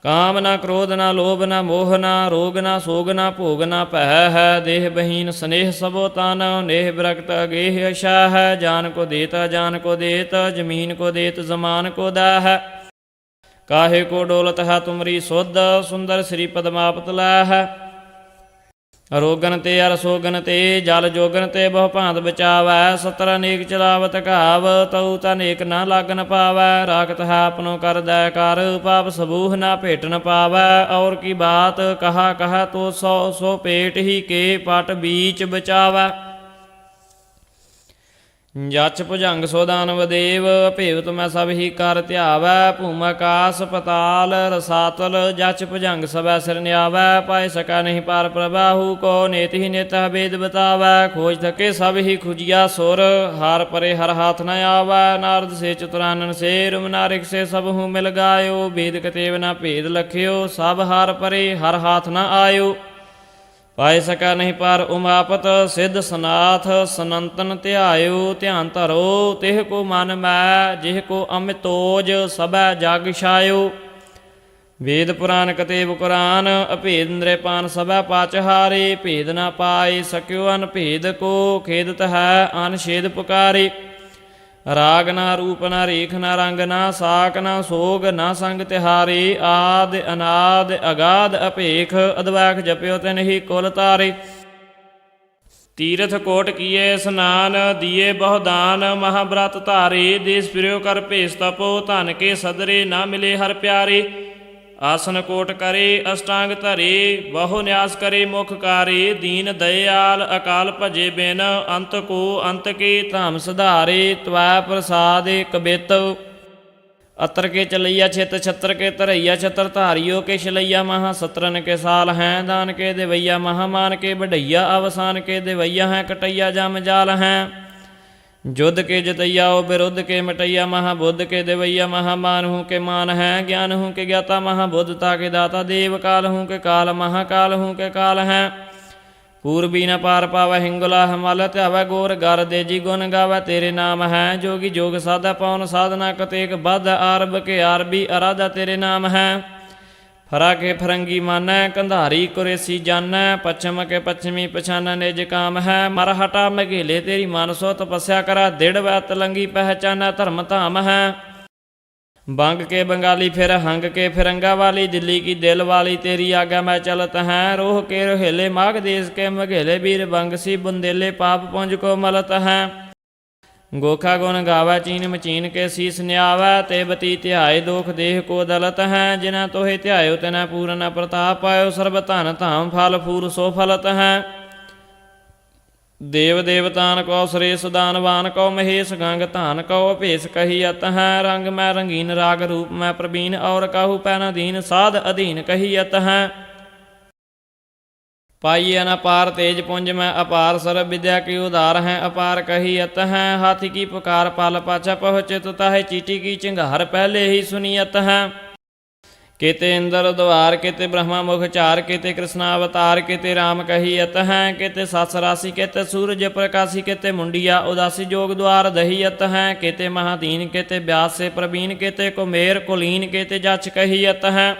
ਕਾਮ ਨਾ ਕ੍ਰੋਧ ਨਾ ਲੋਭ ਨਾ ਮੋਹ ਨਾ, ਰੋਗ ਨਾ ਸੋਗ ਨਾ ਭੋਗ ਨਾ ਭੈ ਹੈ, ਦੇਹ ਬਹੀਨ ਸਨੇਹ ਸਭੋ ਤਨ, ਨੇਹ ਬਿਰਕਤ ਅਗੇਹ ਅਛਾ ਹੈ, ਜਾਨ ਕੋ ਦੇਤ ਅਜਾਨ ਕੋ ਦੇਤ, ਜ਼ਮੀਨ ਕੋ ਦੇਤ ਜ਼ਮਾਨ ਕੋ ਦਾ ਹੈ, ਕਾਹੇ ਕੋ ਡੋਲਤ ਹੈ ਤੁਮਰੀ ਸੁਧ, ਸੁੰਦਰ ਸ੍ਰੀ ਪਦਮਾਪਤ ਲੈ ਹੈ, ਅਰੋਗਨ ਤੇ ਅਰਸੋਗਨ ਤੇ, ਜਲ ਜੋਗਨ ਤੇ ਬਹੁ ਭਾਂਤ ਬਚਾਵੈ, ਸਤਰ ਅਨੇਕ ਚਲਾਵਤ ਘਾਵ, ਤਉ ਤਨੇਕ ਨਾ ਲਾਗਨ ਪਾਵੈ, ਰਾਖਤ ਹੈ ਆਪਣੋ ਕਰ ਦੈ ਕਰ, ਪਾਪ ਸਬੂਹ ਨਾ ਭੇਟਨ ਪਾਵੈ, ਔਰ ਕੀ ਬਾਤ ਕਹਾ ਕਹਾ ਤੋ ਸੋ, ਸੋ ਪੇਟ ਹੀ ਕੇ ਪਟ ਬੀਚ ਬਚਾਵੈ, ਜਛ ਭੁਜੰਗ ਸੋ ਦਾਨਵ ਦੇਵ, ਭੇਵਤ ਮੈਂ ਸਭ ਹੀ ਕਰ ਧਿਆਵੈ, ਭੂਮ ਆਕਾਸ ਪਤਾਲ ਰਸਾਤਲ, ਜਛ ਭੁਜੰਗ ਸਭੈ ਸਿਰ ਨਿਆਵੈ, ਪਾਇ ਸਕੈ ਨਹੀਂ ਪਾਰ ਪ੍ਰਭਾਹੂ ਕੋ, ਨੇਤ ਹੀ ਨਿਤ ਵੇਦ ਬਤਾਵੈ, ਖੋਜ ਥਕੇ ਸਭ ਹੀ ਖੁਜੀਆ ਸੁਰ, ਹਰ ਪਰੇ ਹਰ ਹਾਥ ਨ ਆਵੈ, ਨਾਰਦ ਸੇ ਚਤੁਰਾਨਨ ਸੇ, ਰੁਮ ਨਾਰਿਕ ਸੇ ਸਭ ਹੂੰ ਮਿਲ ਗਾਇਓ, ਵੇਦ ਕਤੇਵ ਨਾ ਭੇਦ ਲਖਿਓ, ਸਭ ਹਰ ਪਰੇ ਹਰ ਹਾਥ ਨ ਆਇਓ, ਪਾਇ ਸਕਾ ਨਹੀਂ ਪਾਰ ਉਮਾਪਤ, ਸਿੱਧ ਸਨਾਥ ਸਨੰਤਨ ਧਿਆਇਓ, ਧਿਆਨ ਧਰੋ ਤਿਹ ਕੋ ਮਨ ਮੈਂ, ਜਿਹ ਕੋ ਅਮਿਤੋਜ ਸਭੈ ਜਗ ਛਾਇਓ, ਵੇਦ ਪੁਰਾਨ ਕਤੇਬ ਕੁਰਾਨ, ਅਭੇਦ ਨਿਰਪਾਨ ਸਭੈ ਪਾਚਹਾਰੇ, ਭੇਦ ਨਾ ਪਾਏ ਸਕਿਓ ਅਨਭੇਦ ਕੋ, ਖੇਦਤ ਹੈ ਅਨਛੇਦ ਪੁਕਾਰੇ, ਰਾਗ ਨਾ ਰੂਪ ਨਾ ਰੇਖ ਨਾ ਰੰਗ ਨਾ, ਸਾਕ ਨਾ ਸੋਗ ਨਾ ਸੰਗ ਤਿਹਾਰੇ, ਆਦ ਅਨਾਦ ਅਗਾਧ ਅਭੇਖ, ਅਦਵੈਖ ਜਪਿਓ ਤਿਨ ਹੀ ਕੁਲ ਤਾਰੇ, ਤੀਰਥ ਕੋਟ ਕੀਏ ਸਨਾਨ, ਦੀਏ ਬਹੁ ਦਾਨ ਮਹਾਬ੍ਰਤ ਧਾਰੇ, ਦੇਸ ਫਿਰਿਓ ਕਰ ਭੇਸ ਤਪੋ, ਧਨ ਕੇ ਸਦਰੇ ਨਾ ਮਿਲੇ ਹਰ ਪਿਆਰੇ, ਆਸਨ ਕੋਟ ਕਰੇ ਅਸ਼ਟਾਂਗ ਧਰੇ, ਬਹੁ ਨਿਆਸ ਕਰੇ ਮੁਖ ਕਾਰੇ, ਦੀਨ ਦਇਆਲ ਅਕਾਲ ਭਜੇ ਬਿਨ, ਅੰਤ ਕੋ ਅੰਤ ਕੇ ਧਾਮ ਸੁਧਾਰੇ, ਤਵੈ ਪ੍ਰਸਾਦਿ ਕਬਿਤ, ਅਤਰ ਕੇ ਚਲਈਆ ਛਿਤ ਛਤਰ ਕੇ ਧਰਈਆ ਛਤਰ ਧਾਰਿਓ ਕੇ ਛਲਈਆ ਮਹਾ ਸਤਰਨ ਕੇ ਸਾਲ ਹੈ, ਦਾਨ ਕੇ ਦੇਵਈਆ ਮਹਾਮਾਨ ਕੇ ਵਡਈਆ, ਅਵਸਾਨ ਕੇ ਦੇਵਈਆ ਹੈ, ਕਟਈਆ ਜਮ ਜਾਲ ਹੈ, जुद्ध के जतैया ओ विरुद्ध के मिटैया, महाबुद्ध के देवैया महामान हूँ के मान है, ज्ञान हूँ के ज्ञाता महाबुद्धता के दाता, देव काल हूँ के काल महाकाल हूँ के काल हैं, पूर्वी न पार पावै हिंगुला हिमाल त्यावै, गोर गर देजी गुण गावै तेरे नाम है, जोगी जोग साधा पौन साधना कतेक बद, आरब के आरबी आराधा तेरे नाम है, फरा के फरंगी मानै कंधारी कुरेसी जानੈ पश्चिम के पश्चिमी पछाना निज काम है मर हटा मघेले तेरी मानसो तपस्या करा दृढ़ वै तलंगी पहचाना धर्म धाम है बंग के बंगाली फिर हंग के फिरंगा वाली दिल्ली की दिल वाली तेरी आज्ञा मैं चलत हैं रोह के रोहेले माघ देश के मघेले वीर बंग सी बुंदेले पाप पुंज को मलत हैं गोखा गुण गावै चीन मचीन के शीस न्यावै ते बती ध्याय दोख देह को दलत हैं जिन्हें तोहे ध्यायो तिन्हें पूर्ण प्रताप पायो सर्ब धन धाम फल फूल सो फलत हैं देव देवतान को सुरेश दानवान को महेश गंग धान को भेष कही अत है रंग मैं रंगीन राग रूप मैं प्रवीण और कहू पैन दीन साध अधीन कही अत है पाइए न अपार तेज पुंज में अपार सर्व विद्या की उदार हैं अपार कही अत है हाथी की पुकार पाल पाछा पहुँचे तो ताहे चीटी की चिंगार पहले ही सुनियत है केते इंद्र द्वार केते ब्रह्मा मुख चार केते कृष्णावतार केते राम कही अत हैं केते सास राशि केते सूरज प्रकाशी केते मुंडिया उदासी जोग द्वार दही अत हैं केते महादीन केते व्यास से प्रवीण केते कुमेर कुलीन केते जच कही अत हैं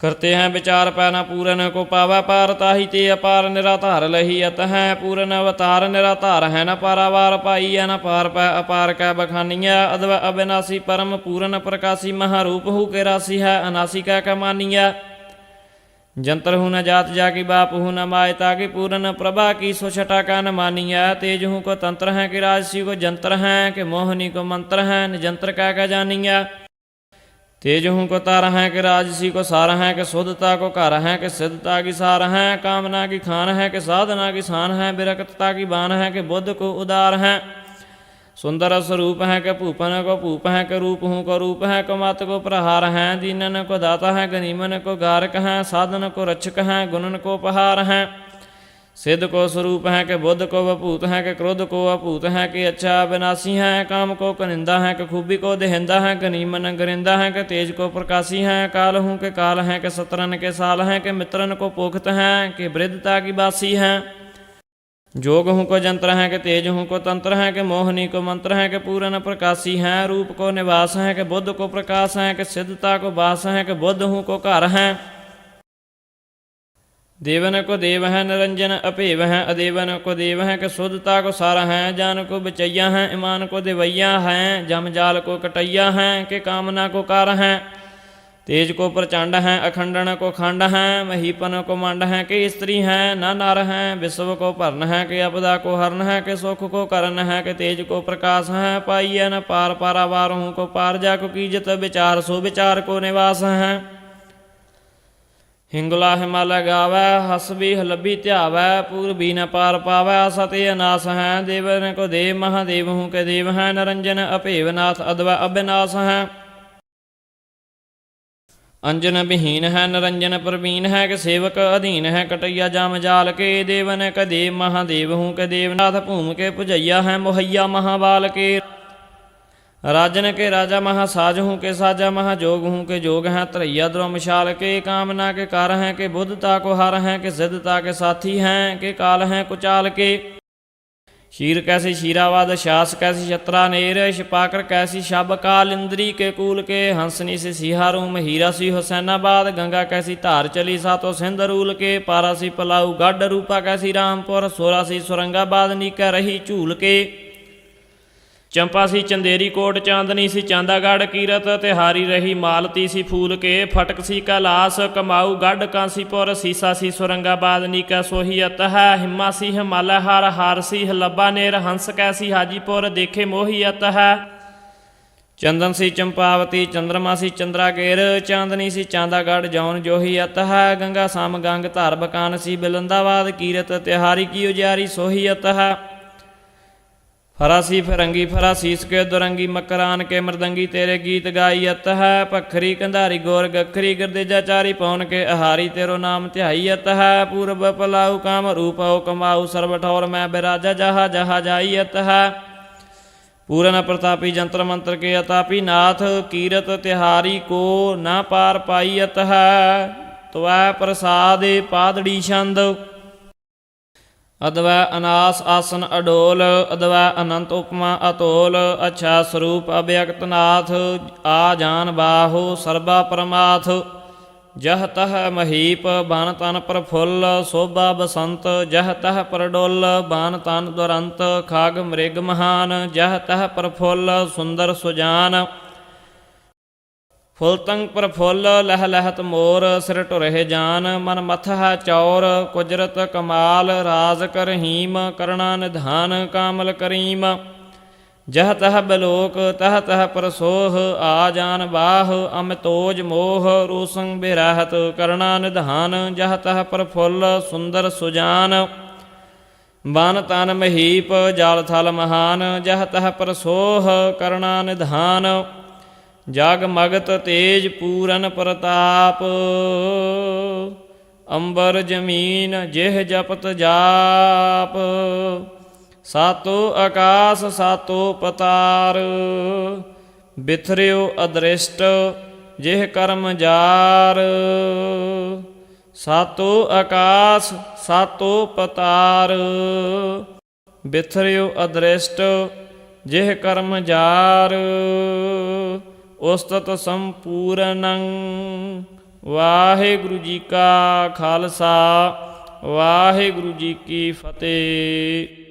करते हैं विचार पैना पूरन को पावा पार ताही ते अपार निराधार लही अत हैं पूरन अवतार निराधार है न पारावार पाई है न पार पै अपार कै बखानिया अद्व अविनाशी परम पूरन प्रकाशी महारूप हु के राशि है अनासी कै कमानिया जंत्र हूँ न जात जाकी बाप हूँ न मायता की पूरन प्रभा की सो छटा का न मानिया तेज हूँ को तंत्र है कि राजसी को जंत्र हैं कि मोहनी को मंत्र हैं निजंत्र कै जानिया तेज हूँ को तार हैं कि राजसी को सार हैं कि शुद्धता को घर हैं कि सिद्धता की सार हैं कामना की खान है कि साधना की शान है विरक्तता की बान है कि बुद्ध को उदार हैं सुंदर स्वरूप है कि भूपन को भूप है कि रूप हूँ को रूप है को मत को प्रहार हैं दीनन को दाता है गनीमन को गारक हैं साधन को रक्षक हैं गुणन को उपहार हैं सिद्ध को स्वरूप है कि बुद्ध को वपूत है कि क्रोध को अपूत है कि अच्छा विनाशी है काम को कनिंदा है कि खूबी को देहिंदा है गनीमन गरिंदा है कि तेज को प्रकाशी है काल हूँ के काल है कि सतरन के साल हैं कि मित्रन को पोखत हैं कि वृद्धता की बासी हैं जोग हूँ को जंत्र है कि तेज हूँ को तंत्र है कि मोहनी को मंत्र है कि पूर्ण प्रकाशी हैं रूप को निवास है कि बुद्ध को प्रकाश है कि सिद्धता को वास है कि बुद्ध हूँ को घर हैं देवन को देव है निरंजन अपेव हैं अदेवन को देव हैं कि शुद्धता को सारा हैं जान को बचैया हैं ईमान को देवैया हैं जम जाल को कटैया हैं कि कामना को कार हैं तेज को प्रचंड हैं अखंडन को खंड हैं महीपन को मंड हैं कि स्त्री हैं न नर हैं विश्व को भरन है कि अपदा को हरण है कि सुख को करन है कि तेज को प्रकाश है पाइए न पार पारावार हूँ को पार जा को कीजत विचार सो विचार को निवास हैं हिंगुला हिमालय गावै हसबी हलबी ध्यावै पूर्वी न पार पावै सत्य अनास हैं देवन को देव महादेव हूँ के देव हैं निरंजन अपेवनाथ अद्वै अविनाश हैं अंजन विहीन है निरंजन प्रवीण है कि सेवक अधीन है कटैया जाम जाल के देवन के देव महादेव हूँ के देवनाथ भूम के पुजैया है मुहैया महाबाल के राजन के राजा महासाज हूँ के साजा महाजोग हूँ के जोग हैं तरैया द्रोमशाल के कामना के कार हैं कि बुद्धता को हार हैं कि सिद्धता के साथी हैं कि काल हैं कुचाल के शीर कैसी शीरावाद शास कैसी छत्रा नेर छिपाकर कैसी शब काल इंद्री के कूल के हंसनी से सिहारूम हीरा सी हुसैनाबाद गंगा कैसी धार चली सातो सिंध रूल के पारा सी पलाऊ गढ़ रूपा कैसी रामपुर सोरा सी सुरंगाबाद नीका रही झूल के चंपा सी चंदेरी कोट चांदनी सी चांदागढ़ कीरत तिहारी रही मालती सी फूल के फटक सी कैलाश कमाऊ गढ़ कांसीपुर सीसा सी सुरंगाबाद नीका सोहियत है हिम्मा सी हिमालय हार सी हलब्बा नेर हंस कैसी हाजीपुर देखे मोहियत है चंदन सी चंपावती चंद्रमा सी चंद्रागेर चांदनी सी चांदागढ़ जौन जोहियत है गंगा साम गंग धार बकान सी बिलंदाबाद कीरत तिहारी की उजारी सोहियत है फरासी फिरंगी फरासीस के दुरंगी मकरान के मृदंगी तेरे गीत गाइयत है पखरी कंधारी गोर गखरी गिरदेजा चारी पौन के आहारी तेरो नाम ध्याइयत है पूर्व पलाऊ काम रूप हो कमाऊ सर्वठौर में बिराजा जहा जहा जाइयत है पूरन प्रतापी जंत्र मंत्र के अतापी नाथ कीरत तिहारी को न पार पाइयत है त्वै प्रसाद पादड़ी छंद अद्वै अनास आसन अडोल अद्वै अनंत उपमा अतोल अच्छा स्वरूप अव्यक्त नाथ आ जान बाहो सर्वा परमाथ ਜਹ ਤਹ ਮਹੀਪ ਬਨ ਤਨ ਪ੍ਰਫੁੱਲ ਸੋਭਾ ਬਸੰਤ ਜਹ ਤਹ ਪਰਡੁੱਲ ਬਨ ਤਨ ਦੁਰੰਤ ਖਾਗ ਮ੍ਰਿਗ ਮਹਾਨ ਜਹ ਤਹ ਪ੍ਰਫੁੱਲ ਸੁੰਦਰ ਸੁਜਾਨ ਫੁਲਤੰਗ ਪ੍ਰਫੁੱਲ ਲਹ ਲਹਤ ਮੋਰ ਸਿਰ ਟੁਰਹਿ ਜਾਨ ਮਨ ਮਥਹ ਚੌਰ ਕੁਜਰਤ ਕਮਾਲ ਰਾਜ ਕਰਹੀਮ ਕਰਣਾ ਨਿਧਾਨ ਕਾਮਲ ਕਰੀਮ ਜਹ ਤਹ ਬਲੋਕ ਤਹ ਤਹ ਪ੍ਰਸੋਹ ਆ ਜਾਨ ਬਾਹ ਅਮਿਤੋਜ ਮੋਹ ਰੂਸੰਗ ਬਿਰਾਹਤ ਕਰਣਾ ਨਿਧਾਨ ਜਹ ਤਹ ਪ੍ਰਫੁੱਲ ਸੁੰਦਰ ਸੁਜਾਨ ਬਨ ਤਨ ਮਹੀਪ ਜਲ ਥਲ ਮਹਾਨ ਜਹ ਤਹ ਪ੍ਰਸੋਹ ਕਰਣਾ ਨਿਧਾਨ ਜਗ ਮਗਤ ਤੇਜ ਪੂਰਨ ਪ੍ਰਤਾਪ ਅੰਬਰ ਜਮੀਨ ਜਿਹ ਜਪਤ ਜਾਪ ਸਾਤੋ ਆਕਾਸ ਸਾਤੋ ਪਤਾਰ ਬਿਥਰਿਓ ਅਦ੍ਰਿਸ਼ਟ ਜਿਹ ਕਰਮ ਜਾਰ ਸਾਤੋ ਆਕਾਸ ਸਾਤੋ ਪਤਾਰ ਬਿਥਰਿਓ ਅਦ੍ਰਿਸ਼ਟ ਜਿਹ ਕਰਮ ਜਾਰ ਉਸਤਤ ਸੰਪੂਰਨੰ। ਵਾਹਿਗੁਰੂ ਜੀ ਕਾ ਖਾਲਸਾ ਵਾਹਿਗੁਰੂ ਜੀ ਕੀ ਫਤਿਹ।